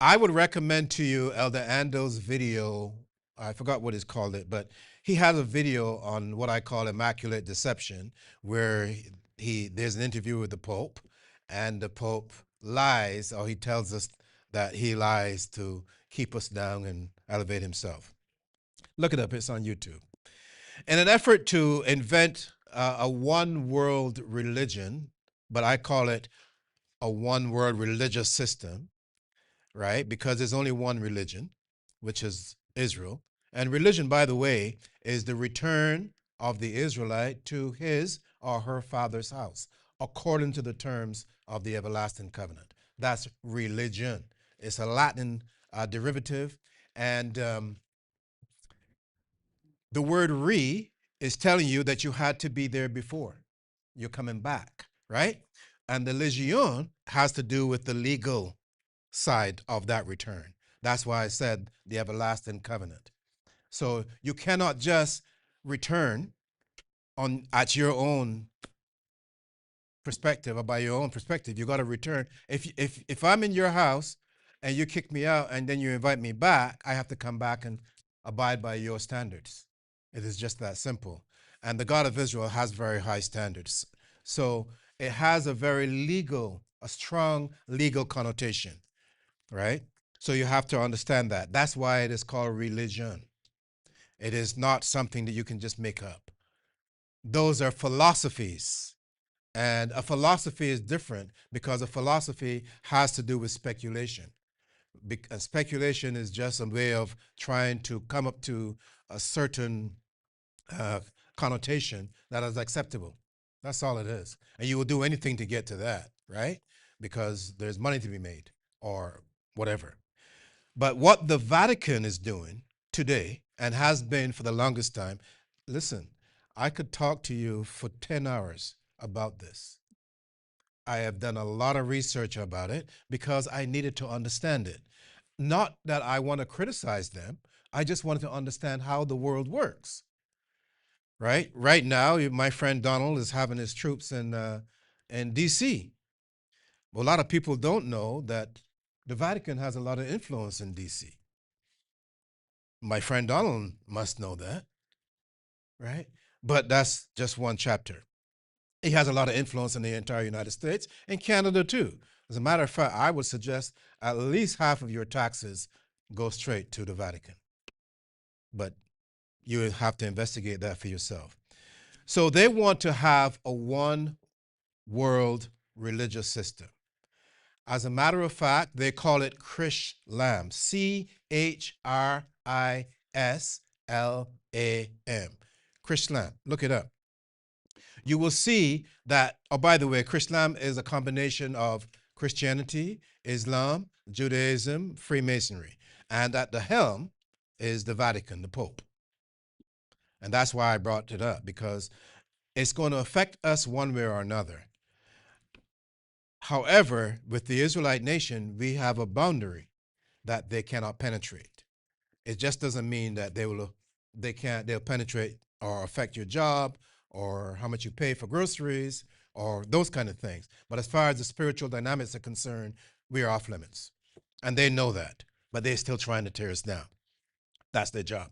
I would recommend to you Elder Ando's video. I forgot what he's called it, but he has a video on what I call immaculate deception, where there's an interview with the Pope, and the Pope lies, or he tells us that he lies to keep us down and elevate himself. Look it up; it's on YouTube. In an effort to invent a one world religion, but I call it a one world religious system, right? Because there's only one religion, which is Israel. And religion, by the way, is the return of the Israelite to his or her father's house, according to the terms of the everlasting covenant. That's religion. It's a Latin derivative. And the word re is telling you that you had to be there before. You're coming back, right? And the legion has to do with the legal side of that return. That's why I said the everlasting covenant. So you cannot just return on at your own perspective or by your own perspective. You got to return. If I'm in your house and you kick me out and then you invite me back, I have to come back and abide by your standards. It is just that simple. And the God of Israel has very high standards. So it has a strong legal connotation, right? So you have to understand that. That's why it is called religion. It is not something that you can just make up. Those are philosophies. And a philosophy is different because a philosophy has to do with speculation. Speculation is just a way of trying to come up to a certain uh, connotation that is acceptable. That's all it is. And you will do anything to get to that, right? Because there's money to be made or whatever. But what the Vatican is doing today and has been for the longest time, listen, I could talk to you for 10 hours about this. I have done a lot of research about it because I needed to understand it. Not that I want to criticize them, I just wanted to understand how the world works. Right? Right now, my friend Donald is having his troops in D.C. Well, a lot of people don't know that the Vatican has a lot of influence in D.C. My friend Donald must know that, right? But that's just one chapter. He has a lot of influence in the entire United States and Canada too. As a matter of fact, I would suggest at least half of your taxes go straight to the Vatican. But you have to investigate that for yourself. So they want to have a one world religious system. As a matter of fact, they call it Chrislam, Chrislam. Chrislam, look it up. You will see that, oh, by the way, Chrislam is a combination of Christianity, Islam, Judaism, Freemasonry. And at the helm is the Vatican, the Pope. And that's why I brought it up, because It's going to affect us one way or another. However, with the Israelite nation, we have a boundary that they cannot penetrate. It just doesn't mean that they'll penetrate or affect your job or how much you pay for groceries or those kind of things. But as far as the spiritual dynamics are concerned, we are off limits. And they know that, but they're still trying to tear us down. That's their job.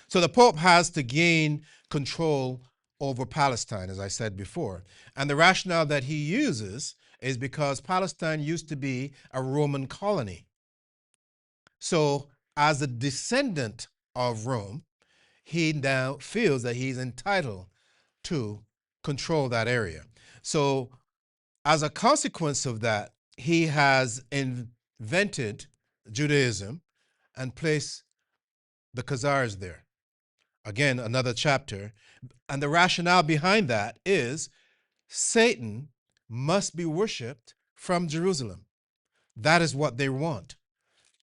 So the Pope has to gain control over Palestine, as I said before. And the rationale that he uses is because Palestine used to be a Roman colony. So, as a descendant of Rome, he now feels that he's entitled to control that area. So, as a consequence of that, he has invented Judaism and placed the Khazars there. Again, another chapter. And the rationale behind that is Satan must be worshiped from Jerusalem. That is what they want,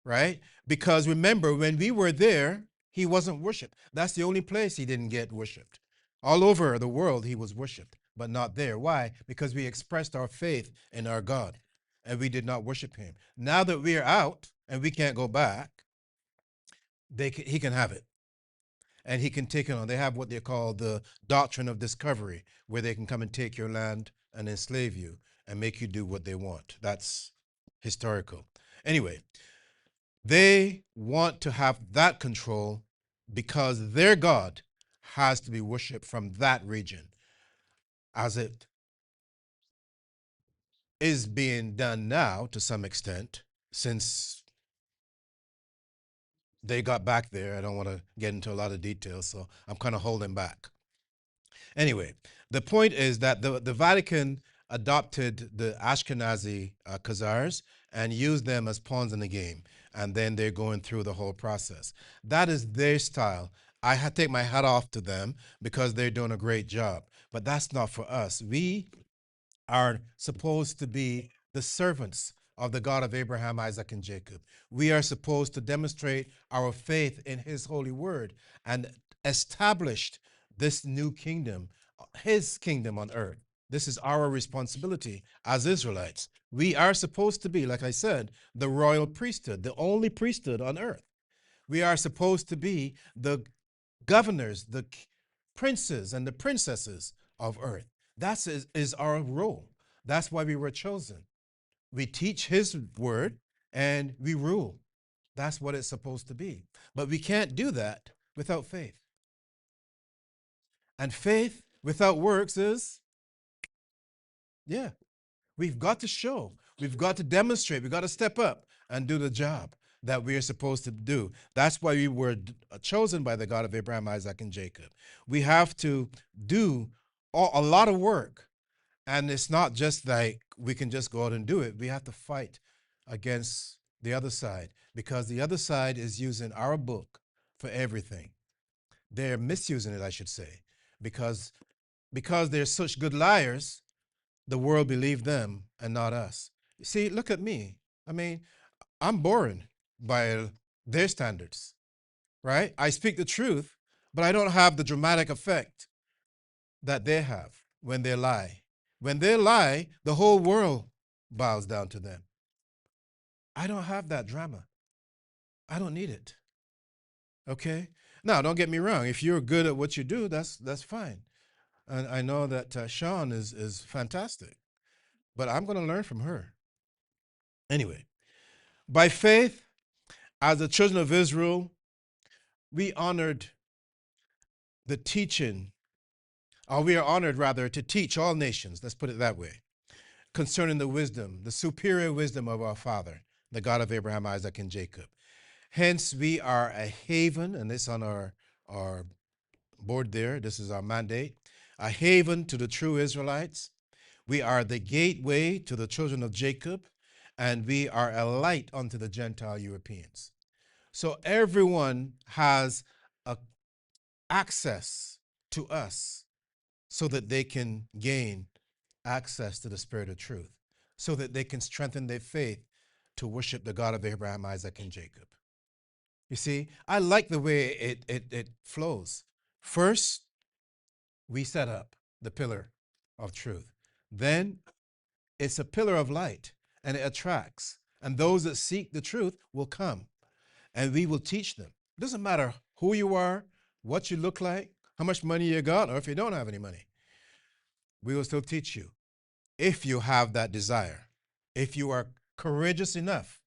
right? Because remember, when we were there, he wasn't worshiped. That's the only place he didn't get worshiped. All over the world, he was worshiped, but not there. Why? Because we expressed our faith in our God and we did not worship him. Now that we are out and we can't go back, he can have it. And he can take it on. They have what they call the doctrine of discovery, where they can come and take your land and enslave you and make you do what they want. That's historical. Anyway, they want to have that control because their God has to be worshiped from that region, as it is being done now to some extent, since they got back there. I don't want to get into a lot of details, so I'm kind of holding back. Anyway, the point is that the Vatican adopted the Ashkenazi Khazars and used them as pawns in the game. And then they're going through the whole process. That is their style. I take my hat off to them because they're doing a great job. But that's not for us. We are supposed to be the servants of the God of Abraham, Isaac, and Jacob. We are supposed to demonstrate our faith in his holy word and established this new kingdom, his kingdom on earth. This is our responsibility as Israelites. We are supposed to be, like I said, the royal priesthood, the only priesthood on earth. We are supposed to be the governors, the princes, and the princesses of earth. That is our role. That's why we were chosen. We teach his word and we rule. That's what it's supposed to be. But we can't do that without faith. And faith without works is, yeah, we've got to show, we've got to demonstrate, we've got to step up and do the job that we are supposed to do. That's why we were chosen by the God of Abraham, Isaac, and Jacob. We have to do a lot of work. And it's not just like we can just go out and do it. We have to fight against the other side because the other side is using our book for everything. They're misusing it, I should say, because they're such good liars, the world believed them and not us. See, look at me. I mean, I'm boring by their standards, right? I speak the truth, but I don't have the dramatic effect that they have when they lie. When they lie, the whole world bows down to them. I don't have that drama. I don't need it. Okay? Now, don't get me wrong. If you're good at what you do, that's fine. And I know that Sean is fantastic, but I'm going to learn from her. Anyway, by faith, as the children of Israel, we honored the teaching, or we are honored rather to teach all nations, let's put it that way, concerning the wisdom, the superior wisdom of our Father, the God of Abraham, Isaac, and Jacob. Hence, we are a haven, and this on our board there, this is our mandate, a haven to the true Israelites. We are the gateway to the children of Jacob, and we are a light unto the Gentile Europeans. So everyone has a access to us so that they can gain access to the spirit of truth, so that they can strengthen their faith to worship the God of Abraham, Isaac, and Jacob. You see, I like the way it flows. First, we set up. the pillar of truth. Then it's a pillar of light and it attracts. And those that seek the truth will come and we will teach them. It doesn't matter who you are, what you look like, how much money you got, or if you don't have any money. We will still teach you if you have that desire, if you are courageous enough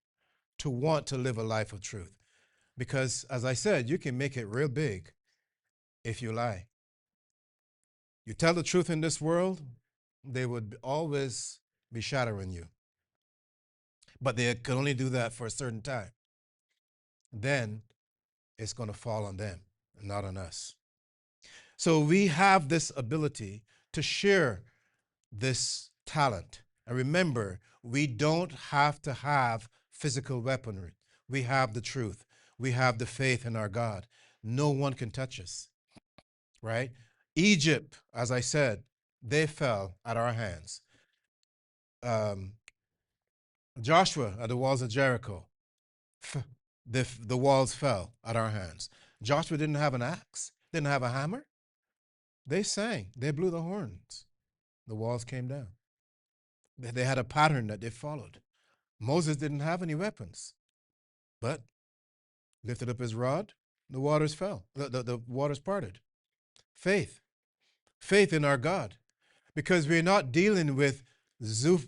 to want to live a life of truth. Because, as I said, you can make it real big if you lie. You tell the truth in this world, they would always be shattering you. But they can only do that for a certain time. Then it's going to fall on them, not on us. So we have this ability to share this talent. And remember, we don't have to have physical weaponry. We have the truth. We have the faith in our God. No one can touch us, right? Egypt, as I said, they fell at our hands. Um, Joshua at the walls of Jericho, the walls fell at our hands. Joshua didn't have an axe, didn't have a hammer. They sang, they blew the horns. The walls came down. They had a pattern that they followed. Moses didn't have any weapons, but lifted up his rod, the waters fell, the waters parted. Faith, faith in our God, because we're not dealing with Zeus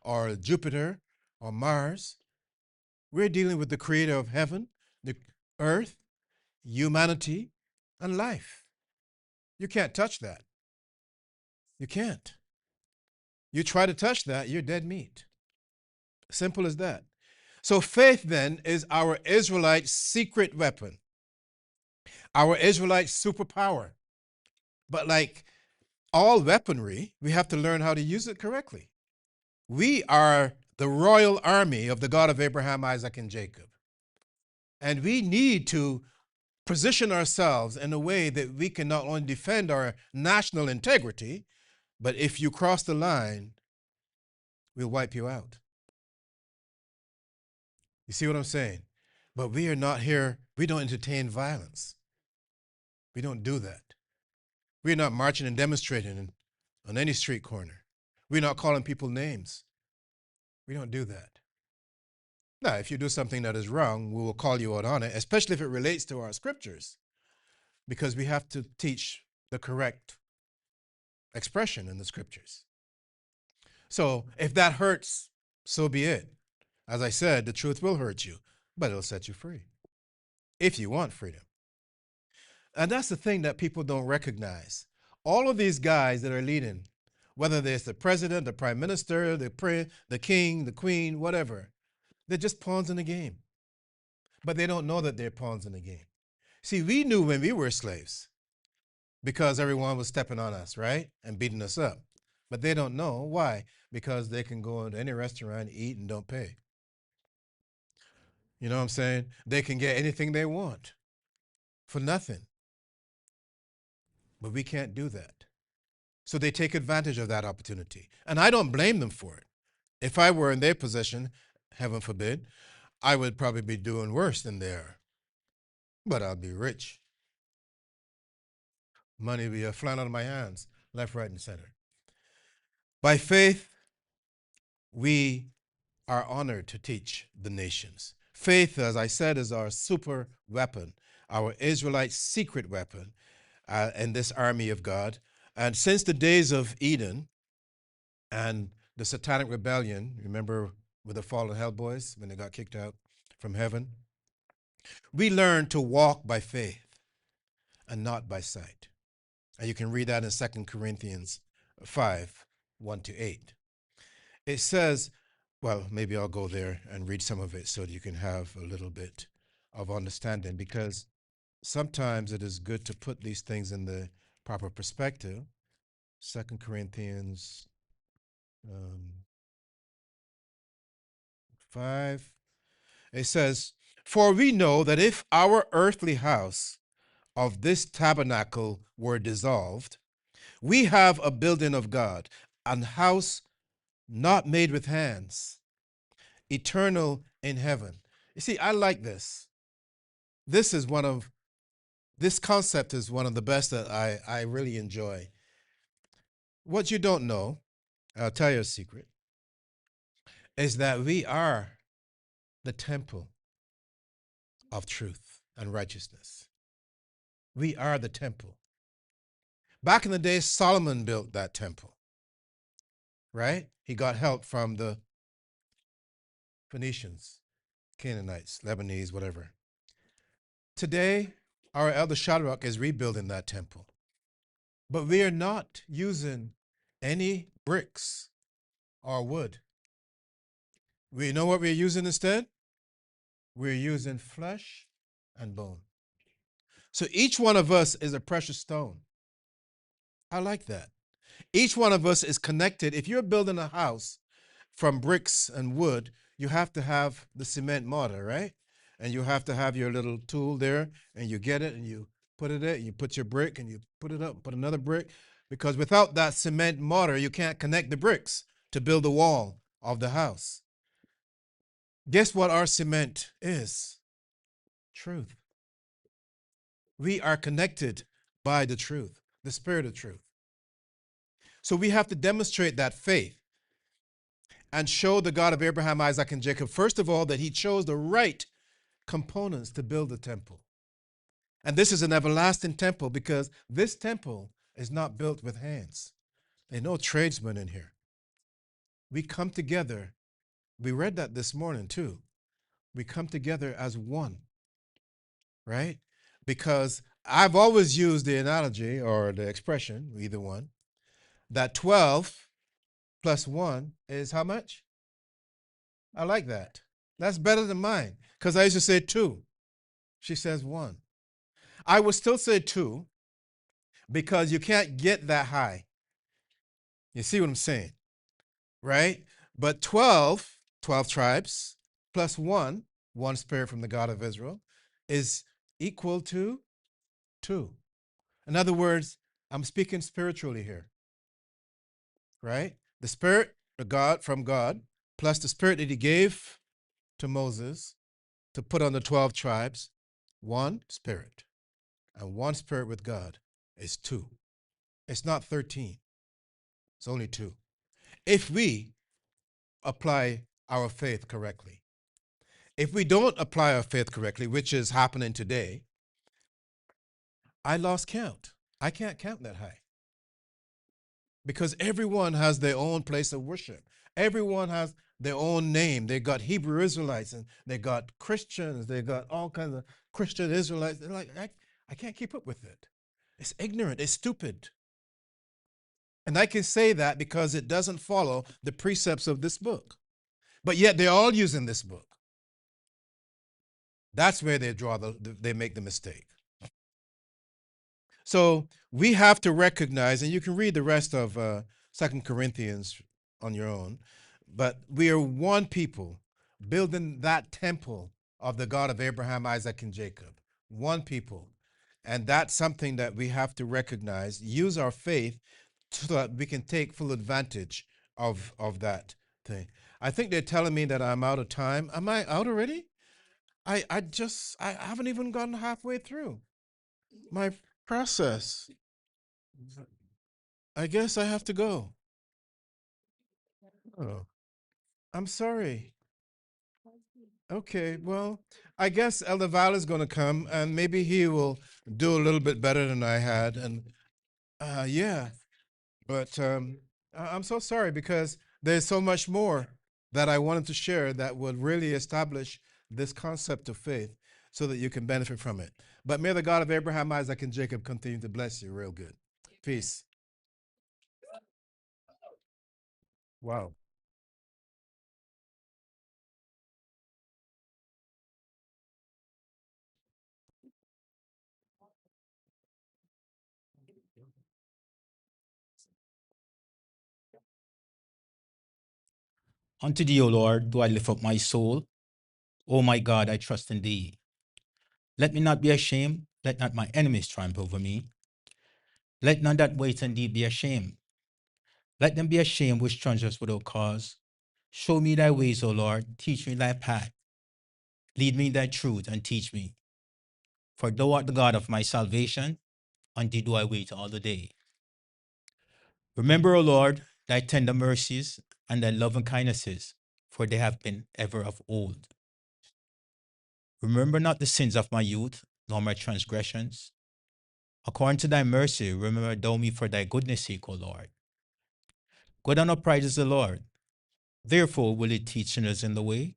or Jupiter or Mars. We're dealing with the creator of heaven, the earth, humanity, and life. You can't touch that. You can't. You try to touch that, you're dead meat. Simple as that. So faith then is our Israelite secret weapon, our Israelite superpower. But like all weaponry, we have to learn how to use it correctly. We are the royal army of the God of Abraham, Isaac, and Jacob. And we need to position ourselves in a way that we can not only defend our national integrity, but if you cross the line, we'll wipe you out. You see what I'm saying? But we are not here, we don't entertain violence. We don't do that. We're not marching and demonstrating on any street corner. We're not calling people names. We don't do that. Now, if you do something that is wrong, we will call you out on it, especially if it relates to our scriptures, because we have to teach the correct expression in the scriptures. So if that hurts, so be it. As I said, the truth will hurt you, but it'll set you free if you want freedom. And that's the thing that people don't recognize. All of these guys that are leading, whether it's the president, the prime minister, the king, the queen, whatever, they're just pawns in the game. But they don't know that they're pawns in the game. See, we knew when we were slaves because everyone was stepping on us, right? And beating us up. But they don't know. Why? Because they can go into any restaurant, eat, and don't pay. You know what I'm saying? They can get anything they want for nothing. But we can't do that. So they take advantage of that opportunity. And I don't blame them for it. If I were in their position, heaven forbid, I would probably be doing worse than they are. But I'll be rich. Money will be flying out of my hands, left, right, and center. By faith, we are honored to teach the nations. Faith, as I said, is our super weapon, our Israelite secret weapon in this army of God. And since the days of Eden and the satanic rebellion, remember with the fallen hellboys when they got kicked out from heaven, we learned to walk by faith and not by sight. And you can read that in 2 Corinthians 5, 1 to 8. It says, well, maybe I'll go there and read some of it so that you can have a little bit of understanding, because sometimes it is good to put these things in the proper perspective. 2 Corinthians 5, it says, "For we know that if our earthly house of this tabernacle were dissolved, we have a building of God, an house not made with hands, eternal in heaven." You see, I like this. This is one of This concept is one of the best that I really enjoy. What you don't know, I'll tell you a secret, is that we are the temple of truth and righteousness. We are the temple. Back in the day, Solomon built that temple, right? He got help from the Phoenicians, Canaanites, Lebanese, whatever. Today, our elder Shadrach is rebuilding that temple. But we are not using any bricks or wood. We know what we're using instead? We're using flesh and bone. So each one of us is a precious stone. I like that. Each one of us is connected. If you're building a house from bricks and wood, you have to have the cement mortar, right? And you have to have your little tool there, and you get it and you put it there, and you put your brick and you put it up, put another brick. Because without that cement mortar, you can't connect the bricks to build the wall of the house. Guess what our cement is? Truth. We are connected by the truth, the spirit of truth. So we have to demonstrate that faith and show the God of Abraham, Isaac, and Jacob, first of all, that he chose the right components to build the temple. And this is an everlasting temple because this temple is not built with hands. There are no tradesmen in here. We come together. We read that this morning too. We come together as one, right? Because I've always used the analogy or the expression, either one, that 12 plus 1 is how much? I like that. That's better than mine because I used to say 2. She says 1. I would still say 2 because you can't get that high. You see what I'm saying, right? But 12, 12 tribes plus 1, one spirit from the God of Israel, is equal to 2. In other words, I'm speaking spiritually here, right? The spirit of God from God plus the spirit that he gave to Moses to put on the 12 tribes, one spirit. And one spirit with God is 2. It's not 13. It's only 2. If we apply our faith correctly. If we don't apply our faith correctly, which is happening today, I lost count. I can't count that high. Because everyone has their own place of worship. Everyone has their own name. They got Hebrew Israelites and they got Christians. They got all kinds of Christian Israelites. They're like, I can't keep up with it. It's ignorant. It's stupid. And I can say that because it doesn't follow the precepts of this book. But yet they're all using this book. That's where they make the mistake. So we have to recognize, and you can read the rest of 2 Corinthians on your own, but we are one people building that temple of the God of Abraham, Isaac, and Jacob. One people. And that's something that we have to recognize, use our faith so that we can take full advantage of that thing. I think they're telling me that I'm out of time. Am I out already? I haven't even gotten halfway through my process. I guess I have to go. Oh, I'm sorry. Okay, well, I guess Elder Val is going to come and maybe he will do a little bit better than I had. And yeah, but I'm so sorry because there's so much more that I wanted to share that would really establish this concept of faith so that you can benefit from it. But may the God of Abraham, Isaac, and Jacob continue to bless you real good. Peace. Wow. Unto thee, O Lord, do I lift up my soul. O my God, I trust in thee. Let me not be ashamed. Let not my enemies triumph over me. Let none that wait on thee be ashamed. Let them be ashamed which transgress without cause. Show me thy ways, O Lord. Teach me thy path. Lead me in thy truth and teach me. For thou art the God of my salvation, on thee do I wait all the day. Remember, O Lord, thy tender mercies and thy loving kindnesses, for they have been ever of old. Remember not the sins of my youth, nor my transgressions. According to thy mercy, remember thou me for thy goodness' sake, O Lord. Good and upright is the Lord. Therefore will he teach sinners in the way.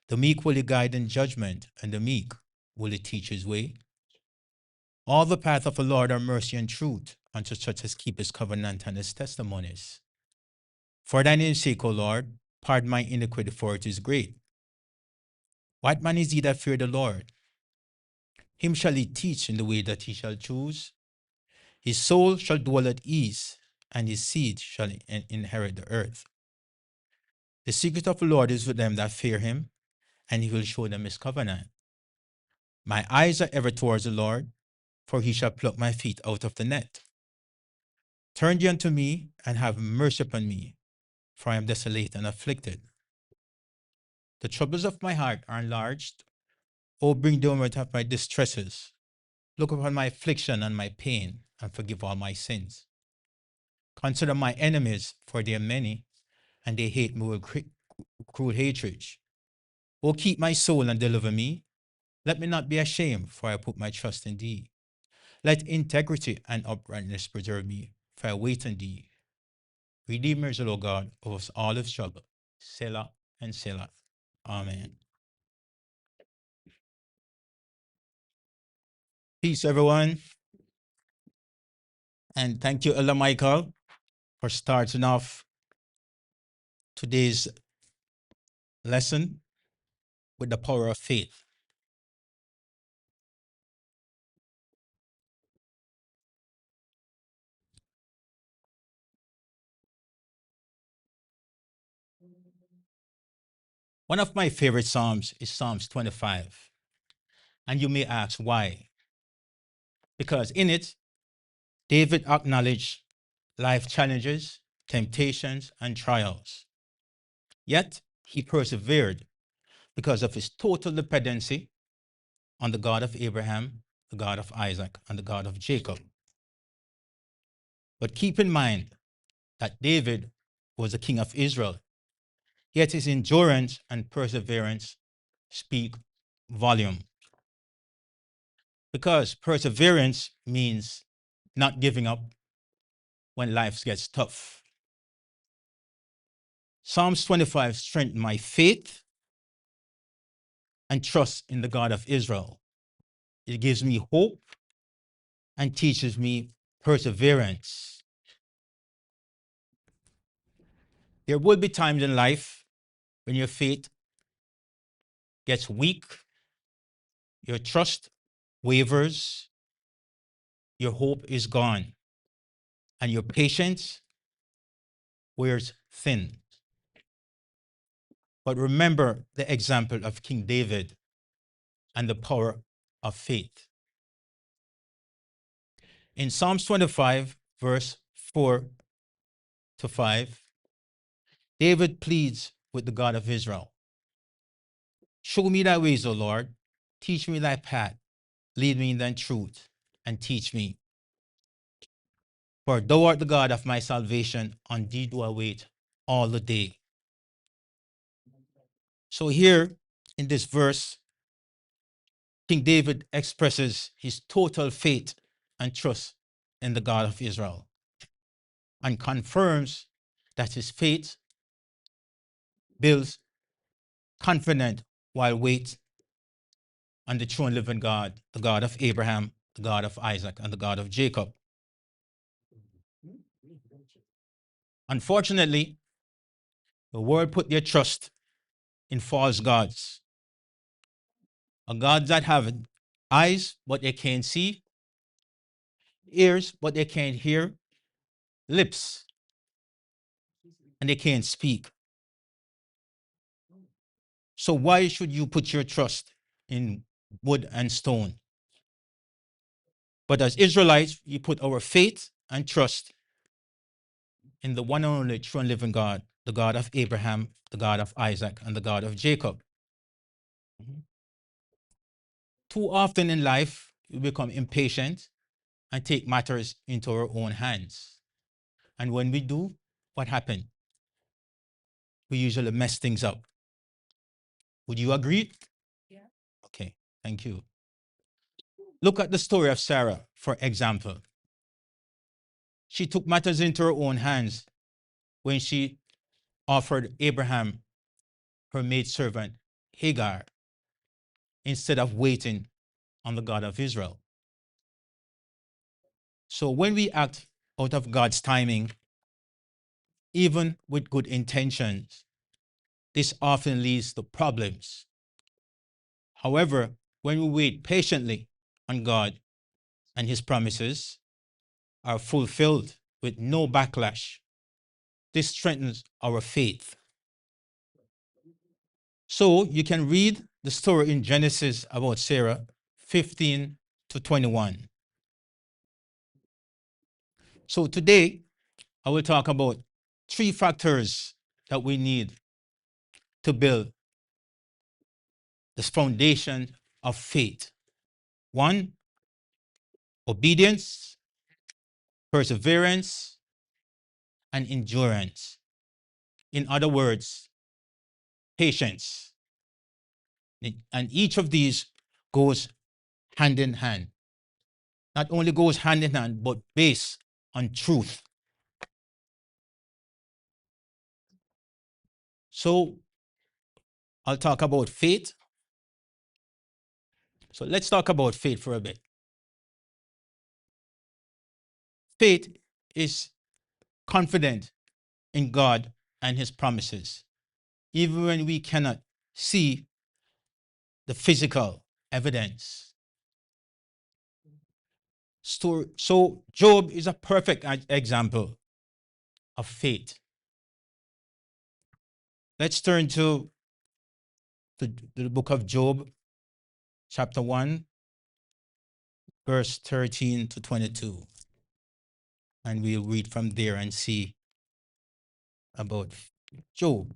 The meek will he guide in judgment, and the meek will he teach his way. All the path of the Lord are mercy and truth unto such as keep his covenant and his testimonies. For thy name's sake, O Lord, pardon my iniquity, for it is great. What man is he that fear the Lord? Him shall he teach in the way that he shall choose. His soul shall dwell at ease, and his seed shall inherit the earth. The secret of the Lord is with them that fear him, and he will show them his covenant. My eyes are ever towards the Lord, for he shall pluck my feet out of the net. Turn ye unto me, and have mercy upon me, for I am desolate and afflicted. The troubles of my heart are enlarged. O bring down of my distresses. Look upon my affliction and my pain, and forgive all my sins. Consider my enemies, for they are many, and they hate me with cruel hatred. O keep my soul and deliver me. Let me not be ashamed, for I put my trust in thee. Let integrity and uprightness preserve me, for I wait on thee. Redeem us, O God, of us all of struggle. Selah and Selah. Amen. Peace, everyone. And thank you, Elder Michael, for starting off today's lesson with the power of faith. One of my favorite Psalms is Psalms 25. And you may ask why? Because in it, David acknowledged life challenges, temptations, and trials. Yet he persevered because of his total dependency on the God of Abraham, the God of Isaac, and the God of Jacob. But keep in mind that David was the king of Israel, yet his endurance and perseverance speak volume. Because perseverance means not giving up when life gets tough. Psalms 25 strengthened my faith and trust in the God of Israel. It gives me hope and teaches me perseverance. There will be times in life when your faith gets weak, your trust wavers, your hope is gone, and your patience wears thin. But remember the example of King David and the power of faith. In Psalms 25, verse 4 to 5, David pleads with the God of Israel. Show me thy ways, O Lord. Teach me thy path. Lead me in thy truth, and teach me. For thou art the God of my salvation. On thee do I wait all the day. So here in this verse, King David expresses his total faith and trust in the God of Israel and confirms that his faith builds confident while wait on the true and living God, the God of Abraham, the God of Isaac, and the God of Jacob. Unfortunately, the world put their trust in false gods, a gods that have eyes but they can't see, ears but they can't hear, lips and they can't speak. So why should you put your trust in wood and stone? But as Israelites, we put our faith and trust in the one and only true and living God, the God of Abraham, the God of Isaac, and the God of Jacob. Too often in life, we become impatient and take matters into our own hands. And when we do, what happens? We usually mess things up. Would you agree? Yeah. Okay, thank you. Look at the story of Sarah, for example. She took matters into her own hands when she offered Abraham her maidservant Hagar instead of waiting on the God of Israel. So when we act out of God's timing, even with good intentions, this often leads to problems. However, when we wait patiently on God and his promises are fulfilled with no backlash, this strengthens our faith. So you can read the story in Genesis about Sarah 15 to 21. So today, I will talk about 3 factors that we need to build this foundation of faith. 1, obedience, perseverance, and endurance. In other words, patience. And each of these goes hand in hand. Not only goes hand in hand, but based on truth. So I'll talk about faith. So let's talk about faith for a bit. Faith is confident in God and his promises, even when we cannot see the physical evidence. So Job is a perfect example of faith. Let's turn to the book of Job, chapter 1, verse 13 to 22. And we'll read from there and see about Job.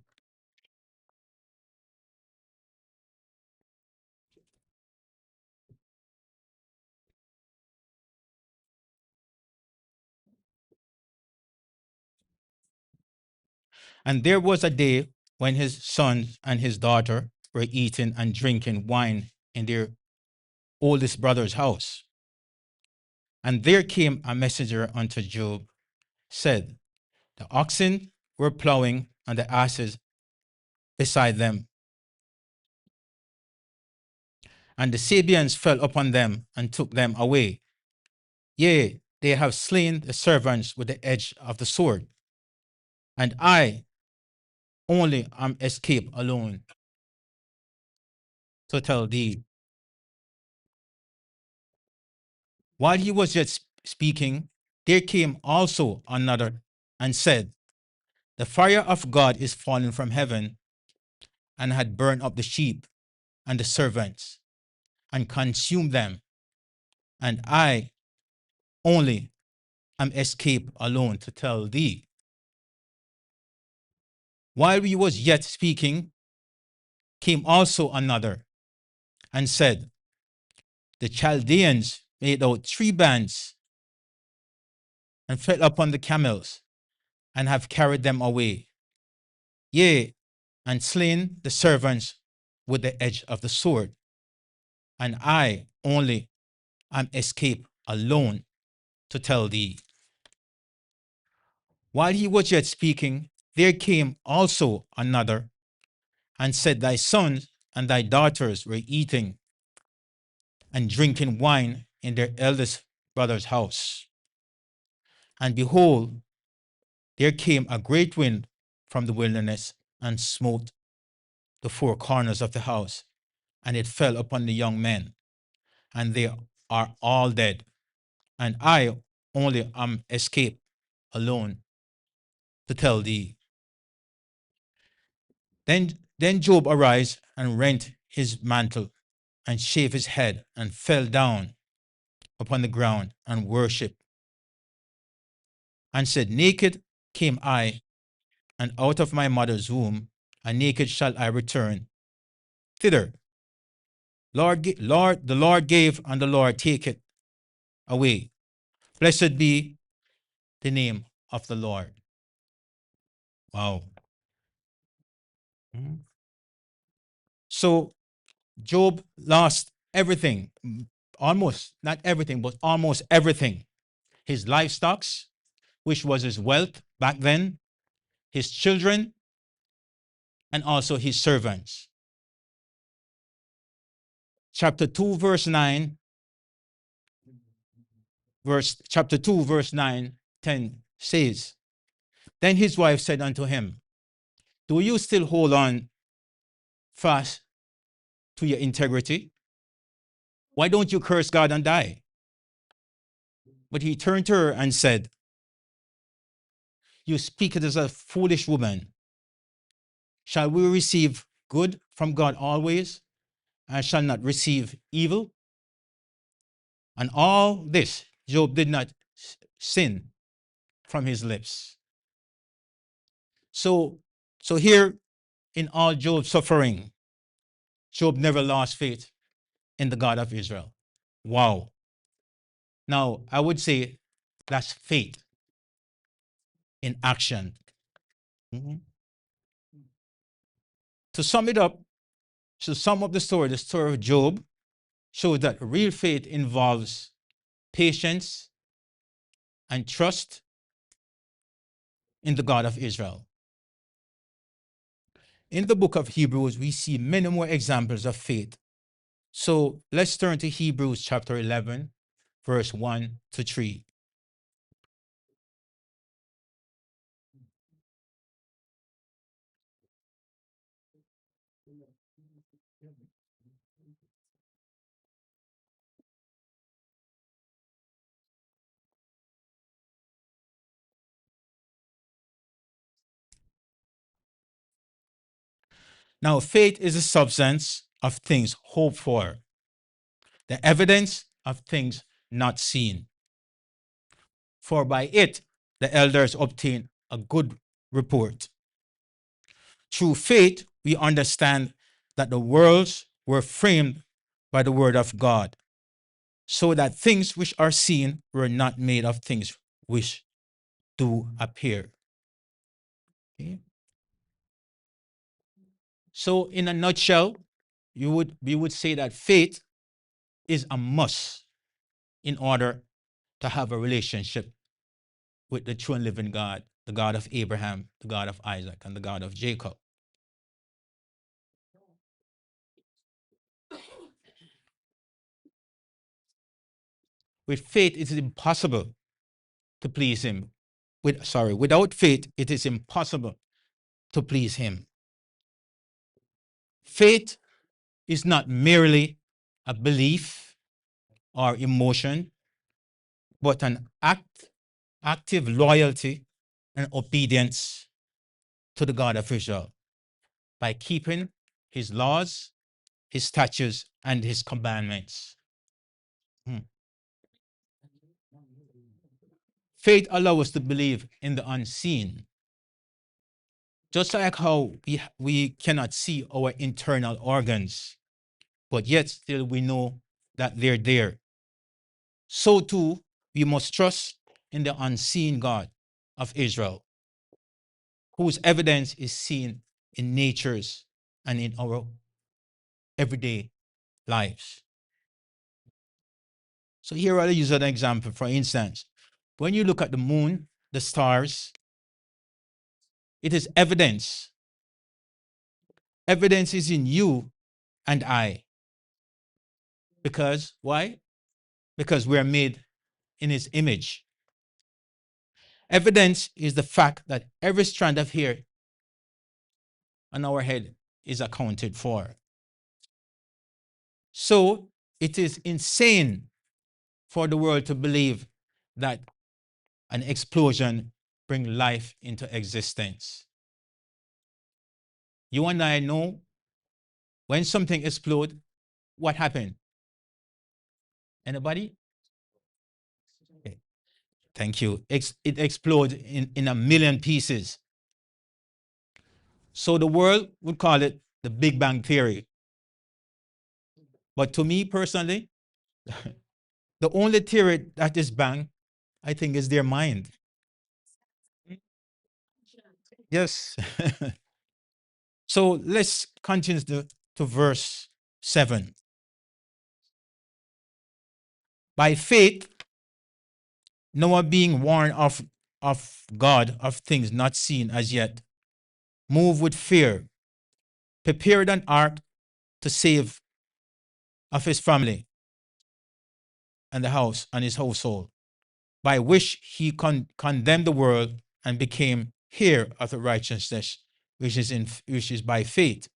And there was a day when his son and his daughter were eating and drinking wine in their oldest brother's house. And there came a messenger unto Job, said, the oxen were plowing and the asses beside them. And the Sabians fell upon them and took them away. Yea, they have slain the servants with the edge of the sword. And I only am escaped alone to tell thee. While he was yet speaking, there came also another and said, the fire of God is fallen from heaven and had burned up the sheep and the servants and consumed them. And I only am escaped alone to tell thee. While we was yet speaking, came also another and said, the Chaldeans made out 3 bands and fell upon the camels and have carried them away. Yea, and slain the servants with the edge of the sword. And I only am escaped alone to tell thee. While he was yet speaking, there came also another and said, thy sons and thy daughters were eating and drinking wine in their eldest brother's house. And behold, there came a great wind from the wilderness and smote the 4 corners of the house, and it fell upon the young men, and they are all dead. And I only am escaped alone to tell thee. Then Job arose and rent his mantle and shaved his head and fell down upon the ground and worshipped and said, naked came I, and out of my mother's womb, and naked shall I return thither. The Lord gave and the Lord take it away. Blessed be the name of the Lord. Wow. Mhm. So Job lost everything, almost, not everything, but almost everything. His livestock, which was his wealth back then, his children, and also his servants. Chapter 2, verse 9, chapter 2, verse 9, 10 says, Then his wife said unto him, Do you still hold on fast to your integrity? Why don't you curse God and die? But he turned to her and said, You speak it as a foolish woman. Shall we receive good from God always, and shall not receive evil? And all this, Job did not sin from his lips. So here in all Job's suffering, Job never lost faith in the God of Israel. Wow. Now, I would say that's faith in action. Mhm. To sum it up, to sum up the story of Job shows that real faith involves patience and trust in the God of Israel. In the book of Hebrews, we see many more examples of faith. So let's turn to Hebrews chapter 11, verse 1 to 3. Now, faith is the substance of things hoped for, the evidence of things not seen. For by it the elders obtained a good report. Through faith, we understand that the worlds were framed by the word of God, so that things which are seen were not made of things which do appear. Okay? So, in a nutshell, we would say that faith is a must in order to have a relationship with the true and living God, the God of Abraham, the God of Isaac, and the God of Jacob. With faith, it is impossible to please Him. Without faith, it is impossible to please Him. Faith is not merely a belief or emotion, but an active loyalty and obedience to the God of Israel by keeping His laws, His statutes, and His commandments. Hmm. Faith allows us to believe in the unseen. Just like how we cannot see our internal organs, but yet still we know that they're there. So too, we must trust in the unseen God of Israel, whose evidence is seen in natures and in our everyday lives. So here I'll use an example. For instance, when you look at the moon, the stars, it is evidence. Evidence is in you and I. Because why? Because we are made in His image. Evidence is the fact that every strand of hair on our head is accounted for. So it is insane for the world to believe that an explosion brings life into existence. You and I know when something explodes, what happened? Anybody? Okay. Thank you. It explodes in a million pieces. So the world would call it the Big Bang Theory. But to me personally, the only theory that is bang, I think, is their mind. Yes. So let's continue to verse 7. By faith, Noah, being warned of God of things not seen as yet, moved with fear, prepared an ark to save of his family and the house and his household, by which he condemned the world and became heir of the righteousness which is by faith.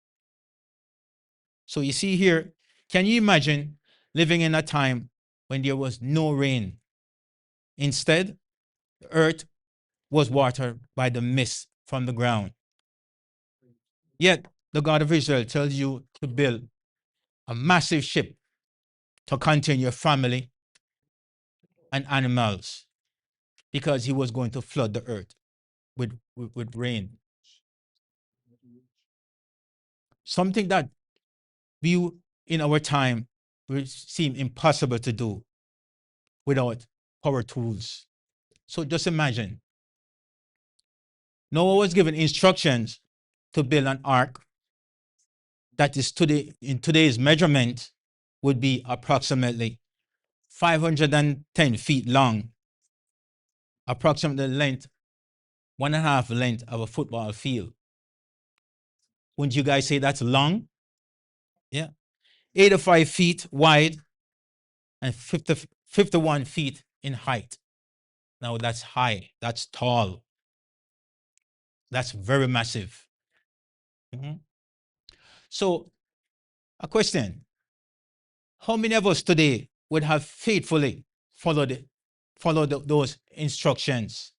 So you see here, can you imagine living in a time when there was no rain? Instead, the earth was watered by the mist from the ground. Yet the God of Israel tells you to build a massive ship to contain your family and animals because he was going to flood the earth with rain. Something that we in our time will seem impossible to do without power tools. So just imagine Noah was given instructions to build an ark that is in today's measurement would be approximately 510 feet long, approximately length, 1.5 length of a football field. Wouldn't you guys say that's long? Yeah. 85 feet wide and 51 feet in height. Now that's high, that's tall, that's very massive. Mhm. So, a question: how many of us today would have faithfully followed those instructions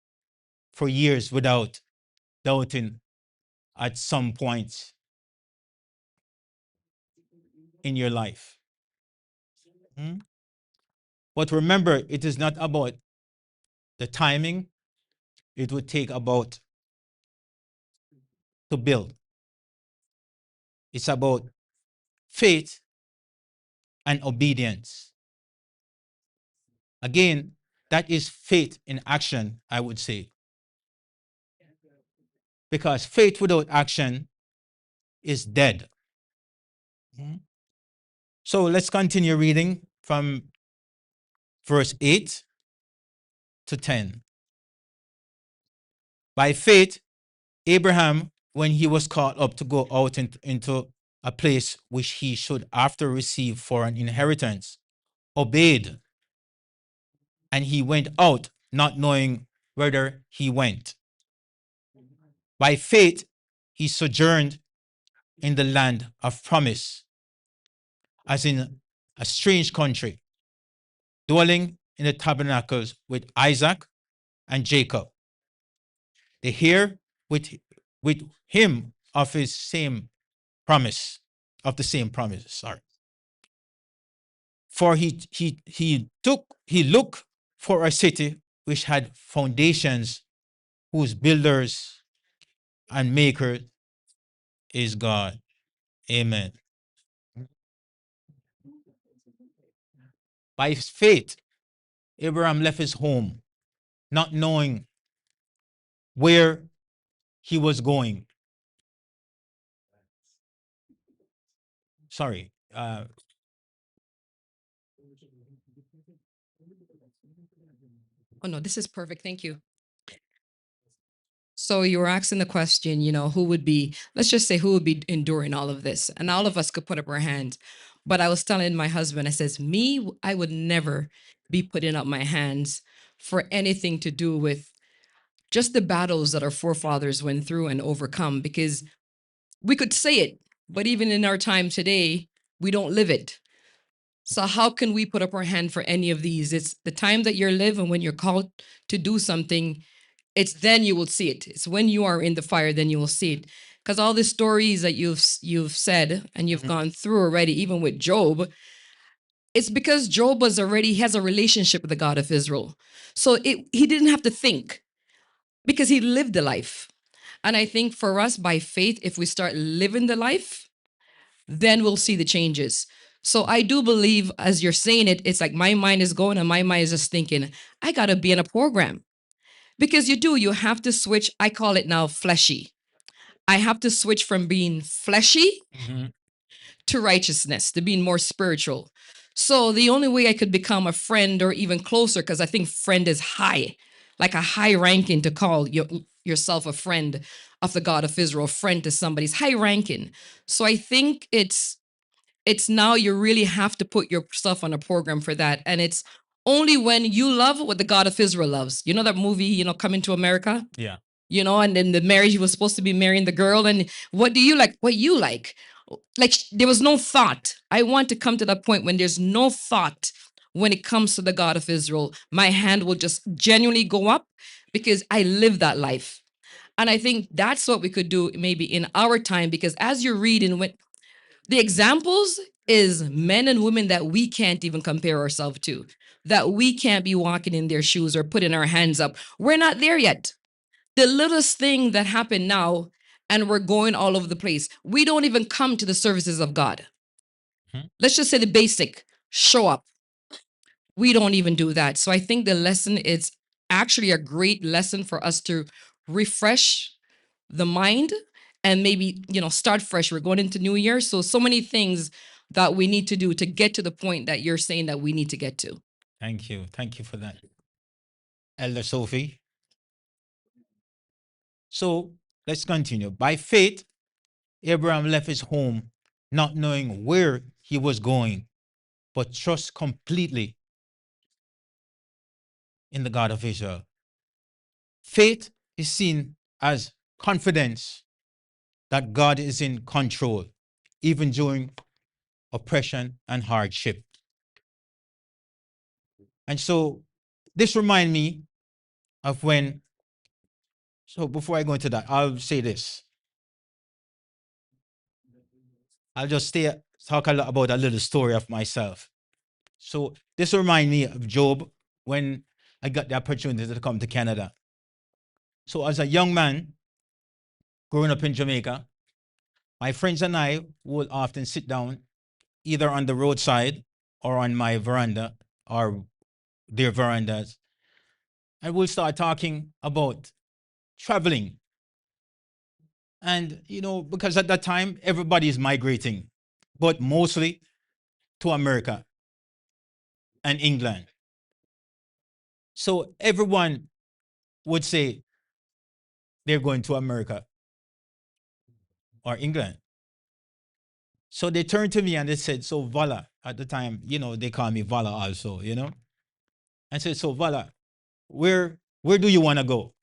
for years without doubting at some point in your life? Mhm. But remember, it is not about the timing it would take about to build. It's about faith and obedience. Again, that is faith in action, I would say. Because faith without action is dead. Mhm. So let's continue reading from verse 8 to 10. By faith, Abraham, when he was called up to go out into a place which he should after receive for an inheritance, obeyed, and he went out, not knowing whither he went. By faith, he sojourned in the land of promise, as in a strange country, dwelling in the tabernacles with Isaac and Jacob, the heir with him of his same promise, of the same promise. Sorry. For he looked for a city which had foundations, whose builders and maker is God. Amen. By faith, Abraham left his home, not knowing where he was going. Sorry. Oh no, this is perfect. Thank you. So you were asking the question, who would be, let's just say, who would be enduring all of this? And all of us could put up our hands. But I was telling my husband, I says, me, I would never be putting up my hands for anything to do with just the battles that our forefathers went through and overcome, because we could say it, but even in our time today, we don't live it. So how can we put up our hand for any of these? It's the time that you're living when you're called to do something. It's then you will see it. It's when you are in the fire, then you will see it. Because all the stories that you've said and you've gone through already, even with Job, it's because Job has a relationship with the God of Israel. So he didn't have to think because he lived the life. And I think for us, by faith, if we start living the life, then we'll see the changes. So I do believe, as you're saying it, it's like my mind is going and my mind is just thinking, I got to be in a program. Because you have to switch. I call it now fleshy. I have to switch from being fleshy Mhm. to righteousness, to being more spiritual. So the only way I could become a friend or even closer, because I think friend is high, like a high ranking to call yourself a friend of the God of Israel, friend to somebody's high ranking. So I think it's now you really have to put yourself on a program for that. And it's only when you love what the God of Israel loves. You know that movie, Coming to America? Yeah. And then the marriage, he was supposed to be marrying the girl. And what do you like? What you like? Like there was no thought. I want to come to that point when there's no thought when it comes to the God of Israel. My hand will just genuinely go up because I live that life. And I think that's what we could do maybe in our time, because as you're reading, when the examples is men and women that we can't even compare ourselves to, that we can't be walking in their shoes or putting our hands up. We're not there yet. The littlest thing that happened now, and we're going all over the place. We don't even come to the services of God. Mhm. Let's just say the basic show up. We don't even do that. So I think the lesson is actually a great lesson for us to refresh the mind and maybe start fresh. We're going into new year, so many things that we need to do to get to the point that you're saying that we need to get to. Thank you. Thank you for that. Elder Sophie. So let's continue. By faith, Abraham left his home, not knowing where he was going, but trust completely in the God of Israel. Faith is seen as confidence that God is in control, even during oppression and hardship. And so this reminds me of when, so before I go into that, I'll say this. I'll just talk about a little story of myself. So this reminds me of Job when I got the opportunity to come to Canada. So as a young man growing up in Jamaica, my friends and I would often sit down either on the roadside or on my veranda or their verandas, and we'll start talking about traveling. And, because at that time, everybody is migrating, but mostly to America and England. So everyone would say they're going to America or England. So they turned to me and they said, so Vala, at the time, they call me Vala also, and said, so Vala, where do you want to go?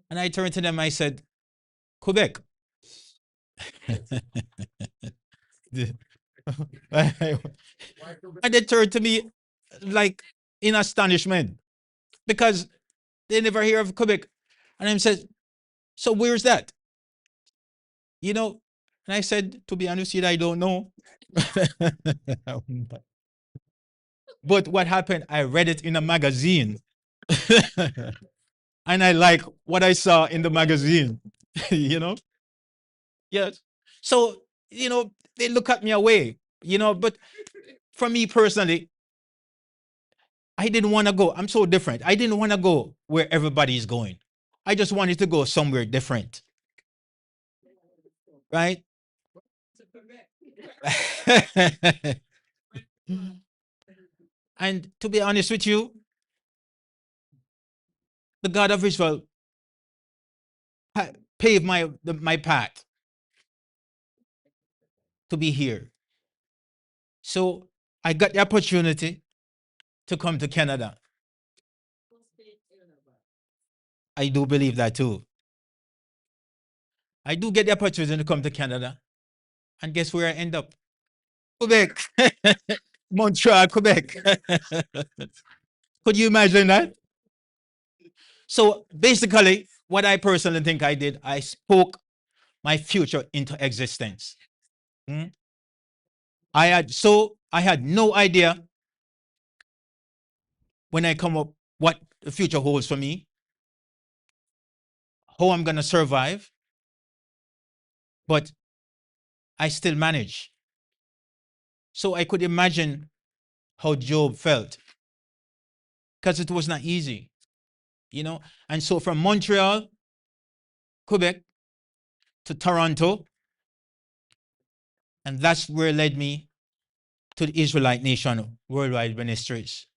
And I turned to them, I said, Quebec. And they turned to me like in astonishment because they never hear of Quebec. And I said, so where's that? And I said, to be honest with you, I don't know. But what happened, I read it in a magazine. And I like what I saw in the magazine, you know? Yes. So, they look at me away, but for me personally, I didn't want to go. I'm so different. I didn't want to go where everybody's going. I just wanted to go somewhere different. Right? And to be honest with you, the God of Israel paved my path to be here. So I got the opportunity to come to Canada. I do believe that too. I do get the opportunity to come to Canada. And guess where I end up? Quebec. Montreal, Quebec. Could you imagine that? So basically, what I personally think I did, I spoke my future into existence. Hmm? I had no idea when I come up what the future holds for me, how I'm gonna survive, but I still manage. So I could imagine how Job felt because it was not easy, you know. And so from Montreal, Quebec to Toronto, and that's where led me to the Israelite Nation Worldwide Ministries.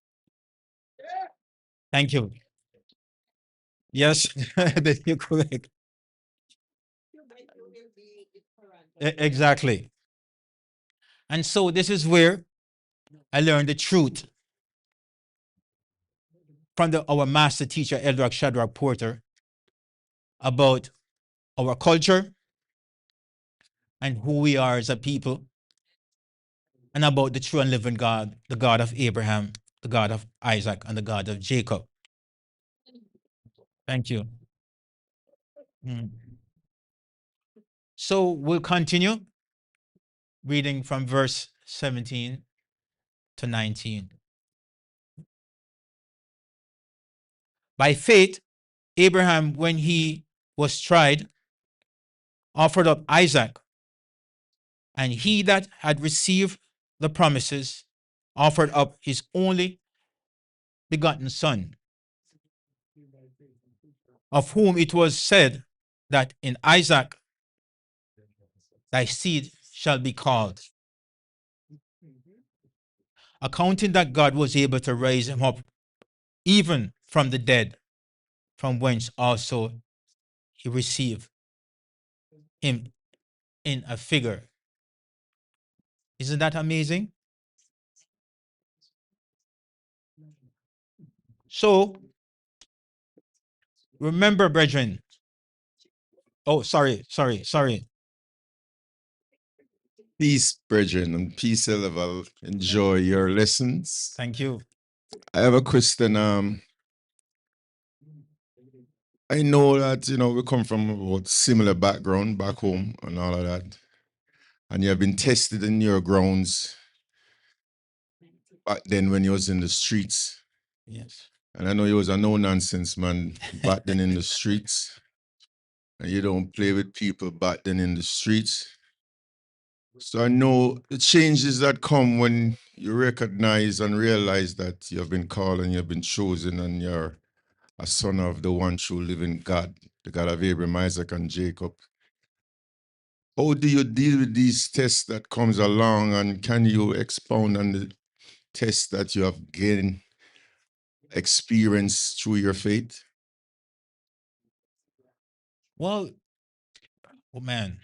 Thank you. Yes, you're correct. Exactly. And so this is where I learned the truth from our master teacher, Elder Shadrach Porter, about our culture and who we are as a people, and about the true and living God, the God of Abraham, the God of Isaac, and the God of Jacob. Thank you. Mm. So we'll continue reading from verse 17 to 19. By faith, Abraham, when he was tried, offered up Isaac, and he that had received the promises offered up his only begotten son, of whom it was said that in Isaac thy seed shall be called, accounting that God was able to raise him up even from the dead, from whence also he received him in a figure. Isn't that amazing? So remember, brethren. Oh, sorry. Peace, brethren, and peace, level. Enjoy your lessons. Thank you. I have a question. I know that we come from about similar background back home and all of that, and you have been tested in your grounds back then when you was in the streets. Yes. And I know you was a no nonsense man back then in the streets, and you don't play with people back then in the streets. So I know the changes that come when you recognize and realize that you have been called and you have been chosen and you're a son of the one true living God, the God of Abraham, Isaac, and Jacob. How do you deal with these tests that comes along, and can you expound on the tests that you have gained experience through your faith? Well, oh man,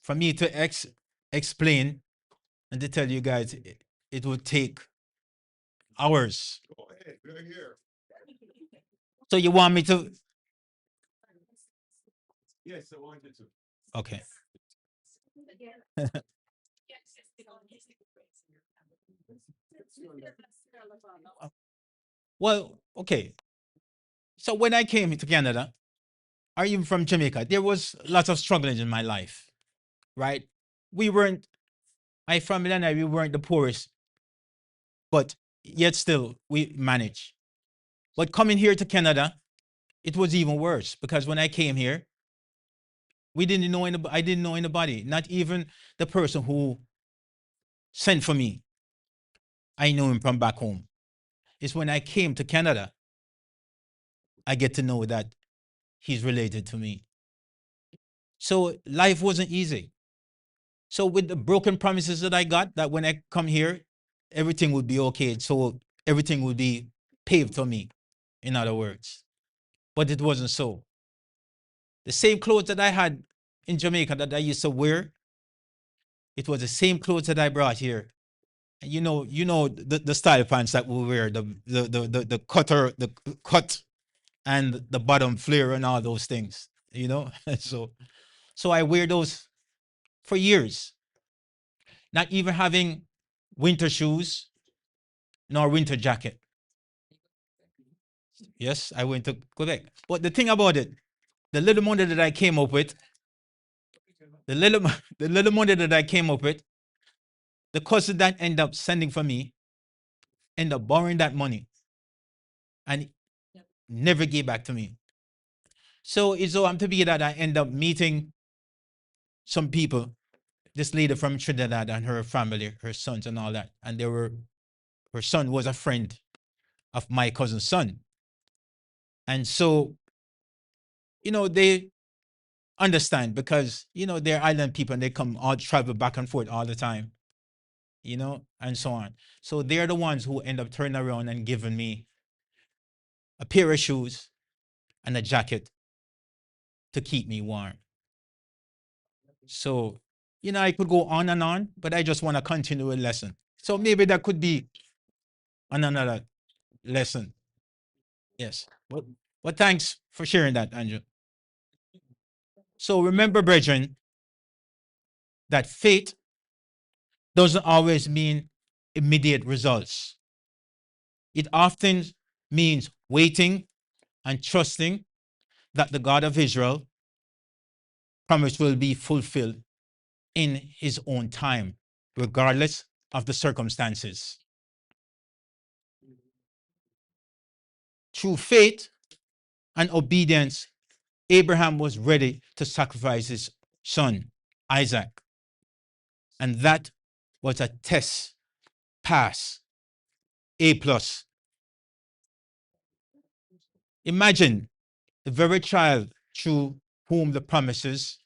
for me to explain and to tell you guys, it would take hours. So you want me to? Yes, I wanted to. Okay. Well, okay. So when I came to Canada, or even from Jamaica, there was lots of struggling in my life, right? We weren't, my family and I, we weren't the poorest, but yet still we managed. But coming here to Canada, it was even worse because when I came here, we didn't know anybody, I didn't know anybody, not even the person who sent for me. I knew him from back home. It's when I came to Canada, I get to know that he's related to me. So life wasn't easy. So with the broken promises that I got, that when I come here, everything would be okay. So everything would be paved for me, in other words. But it wasn't so. The same clothes that I had in Jamaica that I used to wear, it was the same clothes that I brought here. And the style pants that we wear, the cutter, the cut and the bottom flare and all those things, so I wear those for years, not even having winter shoes nor winter jacket. Yes, I went to Quebec. But the thing about it, the little money that I came up with, the little money that I came up with, the cousin that end up sending for me, end up borrowing that money and never gave back to me. So it's so I'm to be that I end up meeting some people this lady from Trinidad and her family, her sons and all that. And her son was a friend of my cousin's son. And so, they understand because, they're island people and they come all travel back and forth all the time, and so on. So they're the ones who end up turning around and giving me a pair of shoes and a jacket to keep me warm. So, I could go on and on, but I just want to continue a lesson. So maybe that could be another lesson. Yes. Well, thanks for sharing that, Andrew. So remember, brethren, that faith doesn't always mean immediate results. It often means waiting and trusting that the God of Israel promise will be fulfilled in his own time, regardless of the circumstances. Through faith and obedience, Abraham was ready to sacrifice his son, Isaac. And that was a test, pass, A plus. Imagine the very child through whom the promises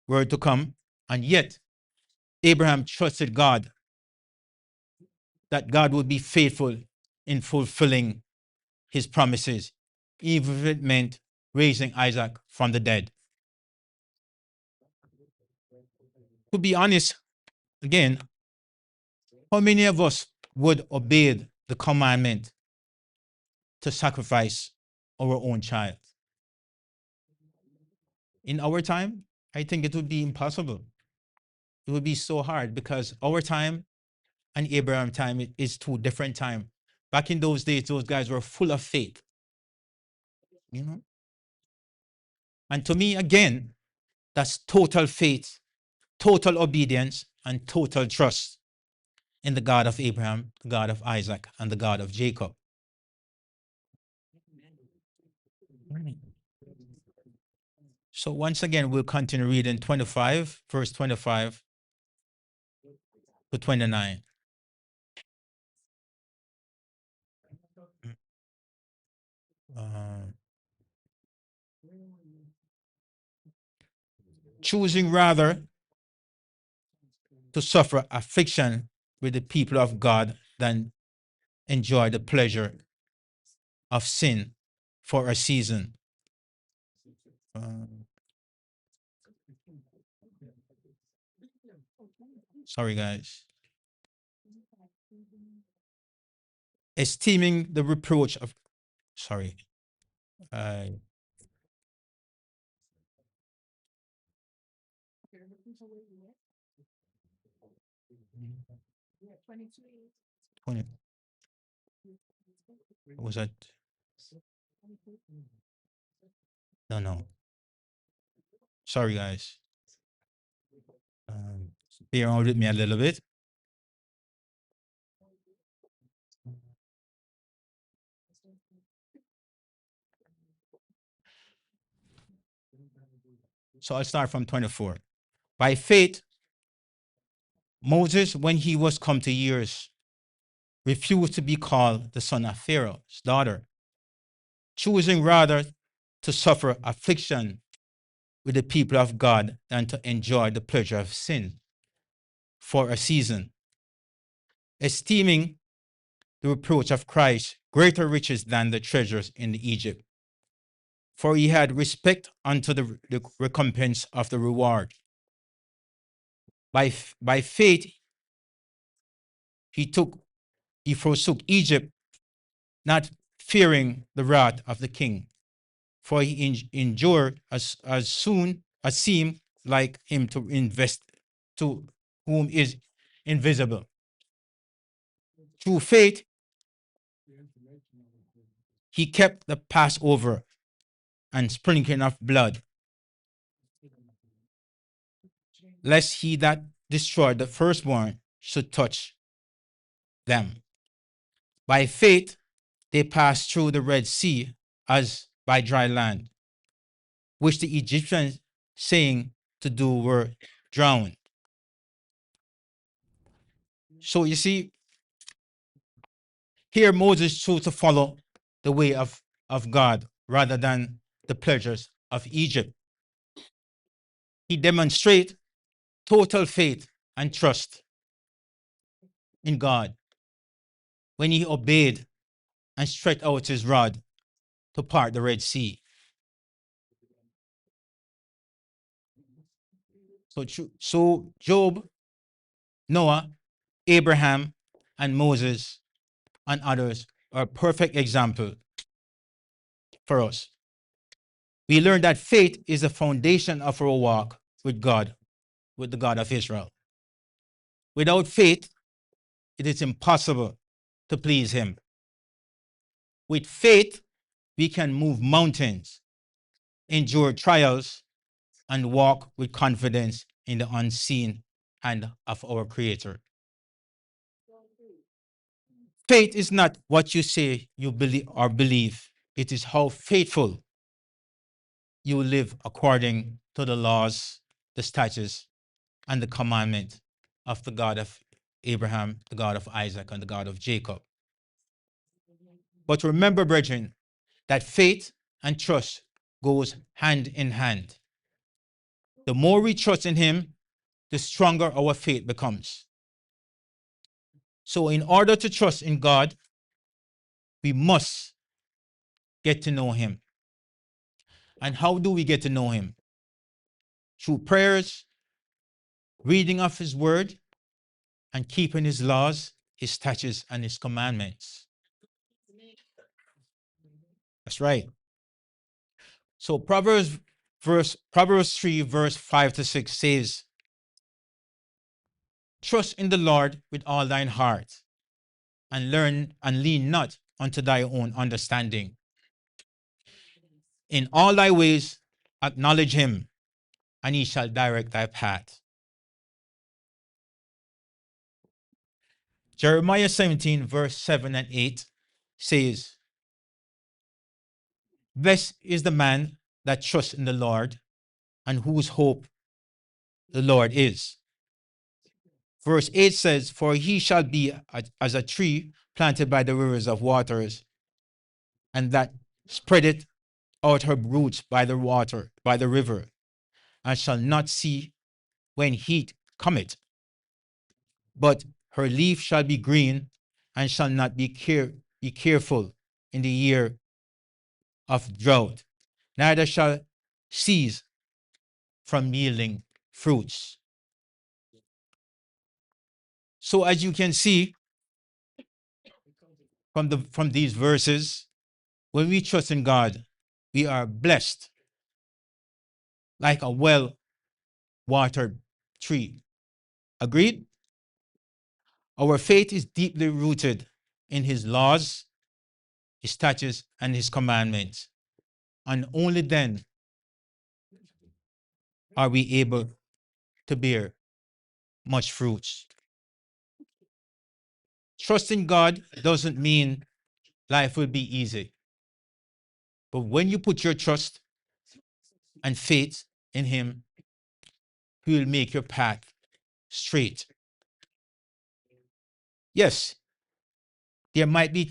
were to come, and yet Abraham trusted God that God would be faithful in fulfilling his promises, even if it meant raising Isaac from the dead. To be honest, again, how many of us would obey the commandment to sacrifice our own child? In our time, I think it would be impossible. It would be so hard because our time and Abraham time is two different time. Back in those days, those guys were full of faith. And to me, again, that's total faith, total obedience, and total trust in the God of Abraham, the God of Isaac, and the God of Jacob. So once again, we'll continue reading 25, verse 25 to 29. Choosing rather to suffer affliction with the people of God than enjoy the pleasure of sin for a season. Sorry, guys. Esteeming the reproach of, sorry. What was that? No. Sorry, guys. Bear on with me a little bit. So I'll start from 24. By faith, Moses, when he was come to years, refused to be called the son of Pharaoh's daughter, choosing rather to suffer affliction with the people of God than to enjoy the pleasure of sin for a season, esteeming the reproach of Christ greater riches than the treasures in Egypt. For he had respect unto the recompense of the reward. By faith, he forsook Egypt, not fearing the wrath of the king. For he endured as soon as seemed like him to invest to whom is invisible. Through faith, he kept the Passover and sprinkling of blood, lest he that destroyed the firstborn should touch them. By faith, they passed through the Red Sea as by dry land, which the Egyptians saying to do were drowned. So you see, here Moses chose to follow the way of God rather than the pleasures of Egypt. He demonstrated total faith and trust in God when he obeyed and stretched out his rod to part the Red Sea. So Job, Noah, Abraham, and Moses and others are a perfect example for us. We learn that faith is the foundation of our walk with God, with the God of Israel. Without faith, it is impossible to please him. With faith, we can move mountains, endure trials, and walk with confidence in the unseen hand of our Creator. Faith is not what you say you believe. It is how faithful you live according to the laws, the statutes, and the commandment of the God of Abraham, the God of Isaac, and the God of Jacob. But remember, brethren, that faith and trust goes hand in hand. The more we trust in him, the stronger our faith becomes. So in order to trust in God, we must get to know him. And how do we get to know him? Through prayers, reading of his word, and keeping his laws, his statutes, and his commandments. That's right. So Proverbs 3, verse 5 to 6 says, trust in the Lord with all thine heart, and lean not unto thy own understanding. In all thy ways acknowledge him, and he shall direct thy path. Jeremiah 17, verse 7 and 8 says, blessed is the man that trusts in the Lord, and whose hope the Lord is. Verse 8 says, for he shall be as a tree planted by the rivers of waters, and that spreadeth out her roots by the river, and shall not see when heat cometh, but her leaf shall be green, and shall not be careful in the year of drought, neither shall cease from yielding fruits. So as you can see from these verses, when we trust in God, we are blessed like a well-watered tree. Agreed? Our faith is deeply rooted in his laws, his statutes, and his commandments. And only then are we able to bear much fruits. Trusting God doesn't mean life will be easy. But when you put your trust and faith in him, he will make your path straight. Yes, there might be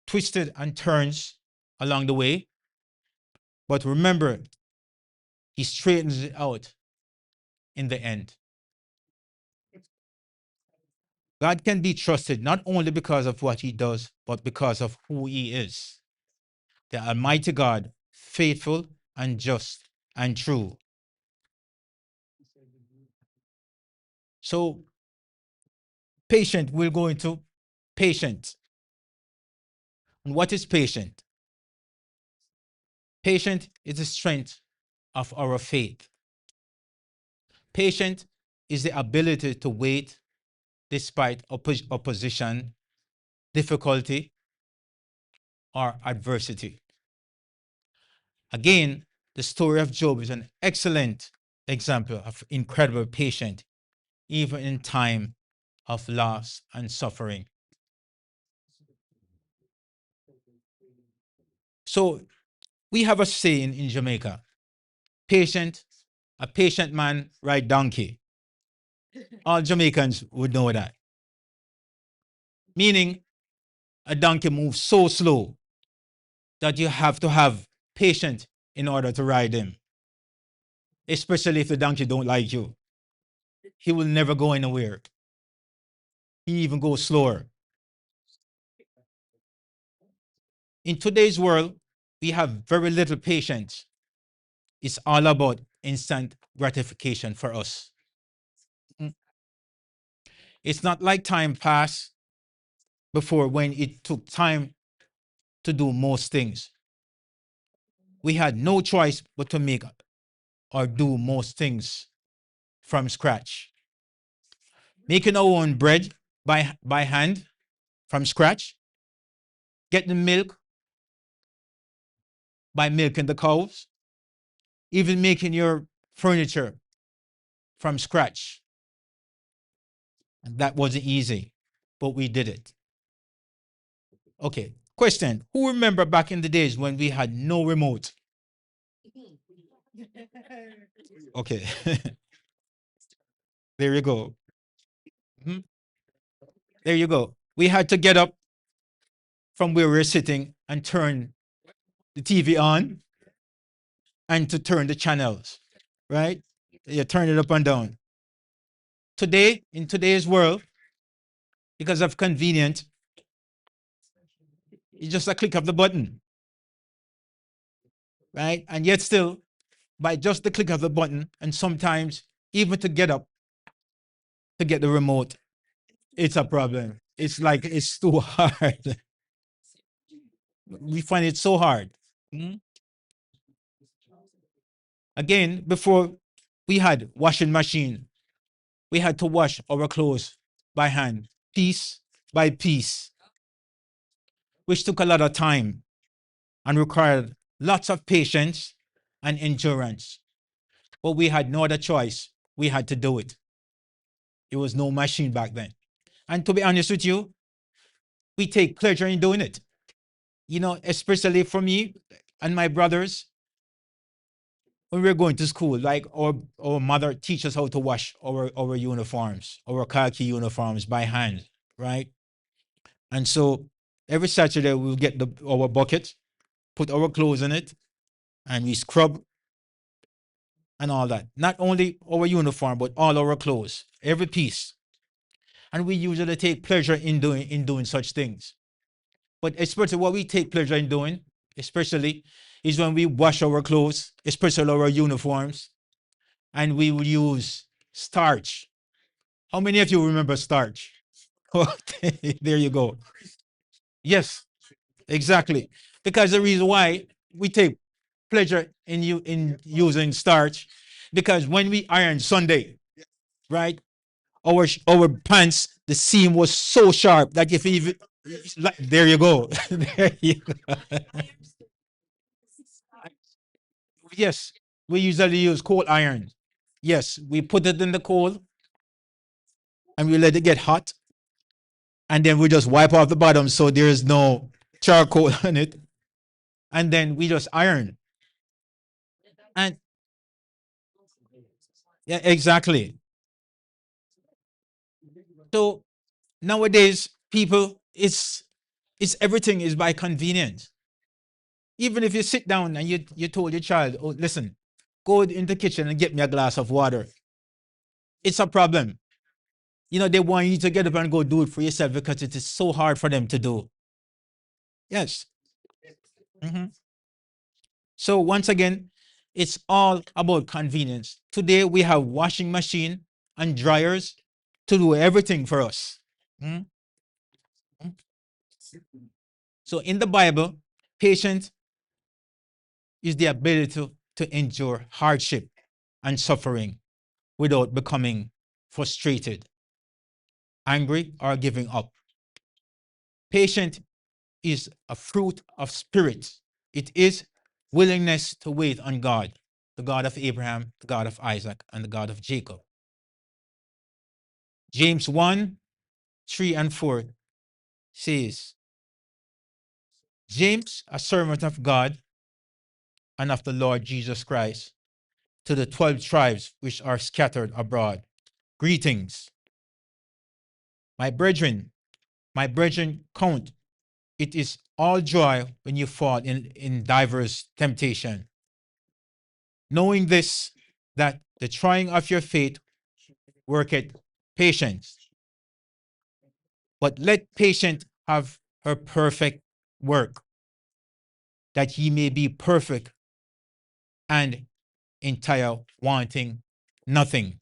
twisted and turns along the way, but remember, he straightens it out in the end. God can be trusted not only because of what he does, but because of who he is. The Almighty God, faithful and just and true. So, patient, we'll go into patient. And what is patient? Patient is the strength of our faith. Patient is the ability to wait despite opposition, difficulty, or adversity. Again, the story of Job is an excellent example of incredible patience, even in time of loss and suffering. So we have a saying in Jamaica, a patient man ride donkey. All Jamaicans would know that. Meaning, a donkey moves so slow that you have to have patience in order to ride him. Especially if the donkey don't like you. He will never go anywhere. He even goes slower. In today's world, we have very little patience. It's all about instant gratification for us. Mm. It's not like time passed before when it took time to do most things. We had no choice but to make or do most things from scratch. Making our own bread by hand from scratch, getting the milk by milking the cows, even making your furniture from scratch. And that wasn't easy, but we did it. Okay, question. Who remember back in the days when we had no remote? Okay, there you go. Mhm. There you go. We had to get up from where we were sitting and turn the TV on and to turn the channels, right? You turn it up and down. Today, in today's world, because of convenience, it's just a click of the button, right? And yet still, by just the click of the button, and sometimes even to get up to get the remote, it's a problem. It's like it's too hard. We find it so hard. Mhm. Again, before we had washing machine, we had to wash our clothes by hand, piece by piece, which took a lot of time and required lots of patience and endurance. But we had no other choice. We had to do it. There was no machine back then. And to be honest with you, we take pleasure in doing it. You know, especially for me and my brothers, when we were going to school, like our mother teach us how to wash our uniforms, our khaki uniforms by hand, right? And so every Saturday we'll get our bucket, put our clothes in it, and we scrub and all that. Not only our uniform, but all our clothes, every piece. And we usually take pleasure in doing such things. But especially what we take pleasure in doing, especially, is when we wash our clothes, especially our uniforms, and we will use starch. How many of you remember starch? Okay, there you go. Yes, exactly. Because the reason why we take pleasure in using starch, because when we iron Sunday, right, our pants, the seam was so sharp that if even there you go. There you go. Yes, we usually use coal iron. Yes, we put it in the coal and we let it get hot, and then we just wipe off the bottom so there is no charcoal on it, and then we just iron. And yeah, exactly. So nowadays, people, it's everything is by convenience. Even if you sit down and you told your child, oh, listen, go in the kitchen and get me a glass of water. It's a problem. You know, they want you to get up and go do it for yourself because it is so hard for them to do. Yes. Mhm. So once again, it's all about convenience. Today we have washing machine and dryers to do everything for us. Mhm. So in the Bible, patience is the ability to endure hardship and suffering without becoming frustrated, angry, or giving up. Patience is a fruit of spirit. It is willingness to wait on God, the God of Abraham, the God of Isaac, and the God of Jacob. James 1, 3 and 4 says, James, a servant of God and of the Lord Jesus Christ, to the 12 tribes which are scattered abroad. Greetings. My brethren, My brethren, count it is all joy when you fall in diverse temptation, knowing this, that the trying of your faith worketh patience. But let patience have her perfect work, that ye may be perfect and entire, wanting nothing.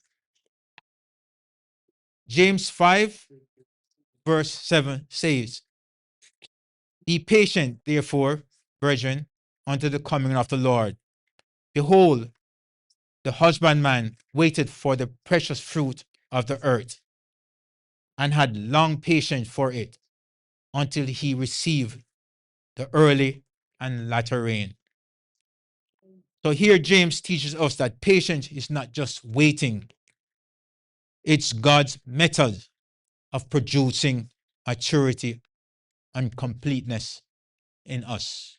James 5, verse 7 says, be patient, therefore, brethren, unto the coming of the Lord. Behold, the husbandman waited for the precious fruit of the earth, and had long patience for it, until he received the early and latter rain. So here James teaches us that patience is not just waiting, it's God's method of producing maturity and completeness in us.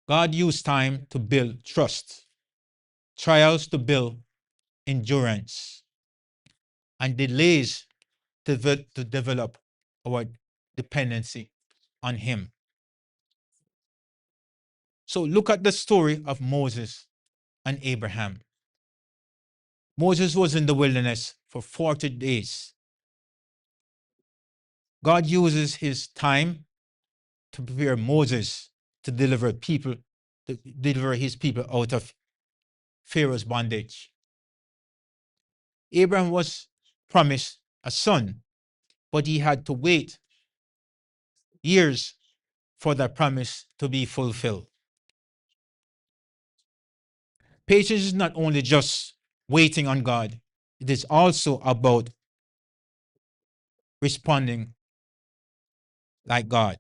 God used time to build trust, trials to build endurance, and delays to develop our dependency on Him. So look at the story of Moses and Abraham. Moses was in the wilderness for 40 days. God uses his time to prepare Moses to deliver his people out of Pharaoh's bondage. Abraham was promised a son, but he had to wait years for that promise to be fulfilled. Patience is not only just waiting on God, it is also about responding like God.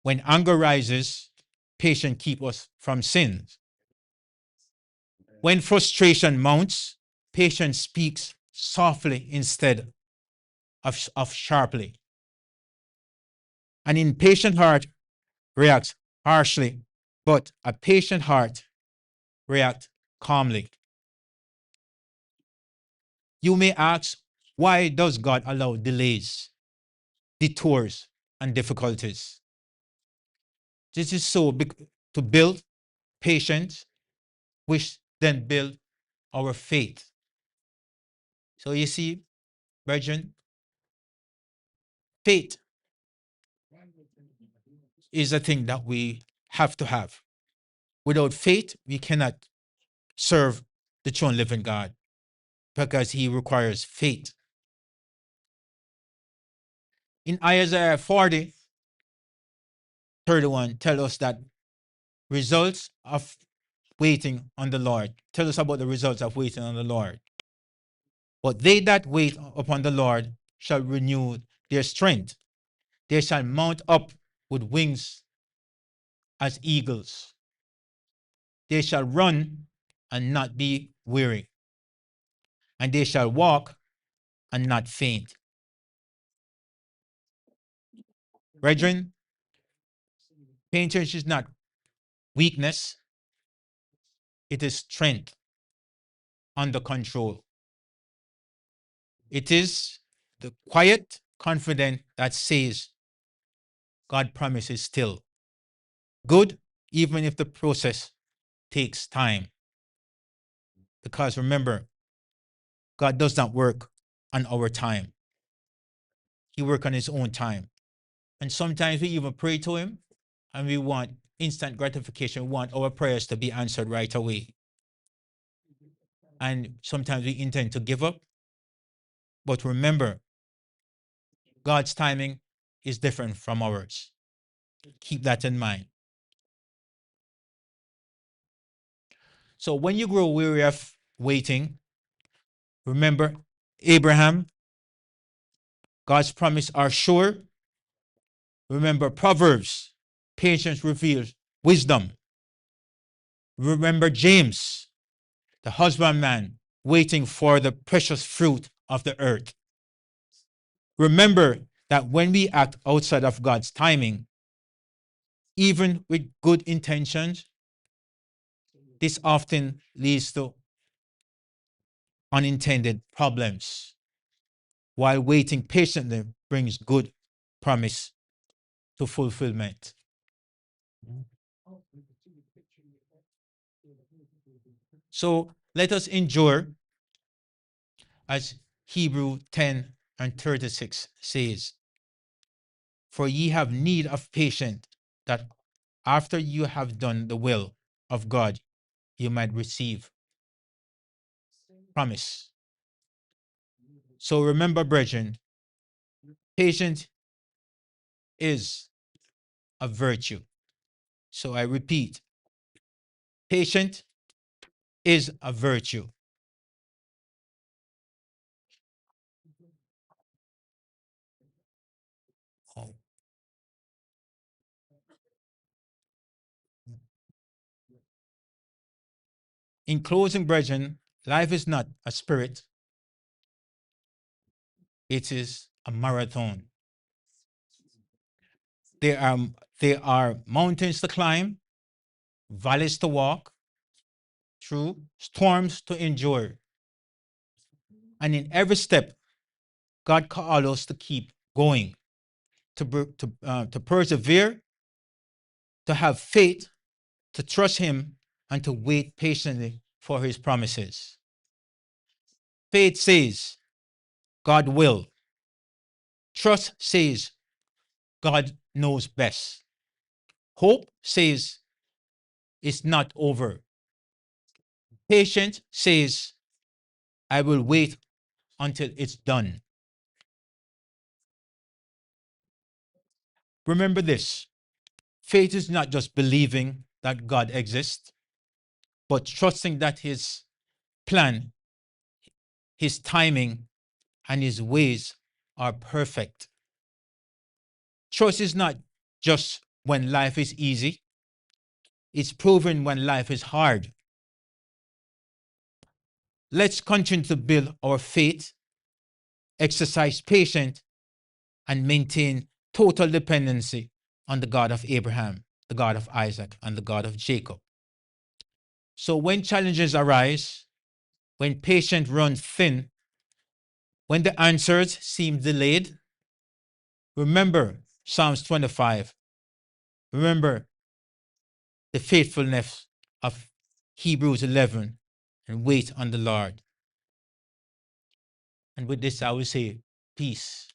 When anger rises, patience keeps us from sins. When frustration mounts, patience speaks softly instead of sharply. An impatient heart reacts harshly, but a patient heart reacts calmly. You may ask, why does God allow delays, detours, and difficulties? This is to build patience, which then build our faith. So you see, brethren, faith is a thing that we have to have. Without faith, we cannot serve the true and living God, because he requires faith. In Isaiah 40:31, tell us that results of waiting on the Lord. Tell us about the results of waiting on the Lord. But they that wait upon the Lord shall renew their strength. They shall mount up with wings as eagles. They shall run and not be weary, and they shall walk and not faint. Brethren, patience is not weakness, it is strength under control. It is the quiet confidence that says God promises still good, even if the process takes time. Because remember, God does not work on our time. He works on his own time. And sometimes we even pray to him and we want instant gratification. We want our prayers to be answered right away. And sometimes we intend to give up. But remember, God's timing is different from ours. Keep that in mind. So when you grow weary of waiting, remember Abraham, God's promise are sure. Remember Proverbs, patience reveals wisdom. Remember James, the husbandman waiting for the precious fruit of the earth. Remember that when we act outside of God's timing, even with good intentions, this often leads to unintended problems, while waiting patiently brings good promise to fulfillment. So let us endure, as Hebrew 10 and 36 says, for ye have need of patience, that after you have done the will of God, you might receive promise. So remember, brethren, patience is a virtue. So I repeat, patient is a virtue. Oh. In closing, brethren, life is not a spirit, it is a marathon. There are, there are mountains to climb, valleys to walk through, storms to endure. And in every step, God calls us to keep going, to persevere, to have faith, to trust Him, and to wait patiently for His promises. Faith says, God will. Trust says, God knows best. Hope says, it's not over. Patience says, I will wait until it's done. Remember this, faith is not just believing that God exists, but trusting that His plan, His timing, and His ways are perfect. Trust is not just when life is easy, it's proven when life is hard. Let's continue to build our faith, exercise patience, and maintain total dependency on the God of Abraham, the God of Isaac, and the God of Jacob. So when challenges arise, when patience runs thin, when the answers seem delayed, remember Psalms 25. Remember the faithfulness of Hebrews 11, and wait on the Lord. And with this, I will say, peace.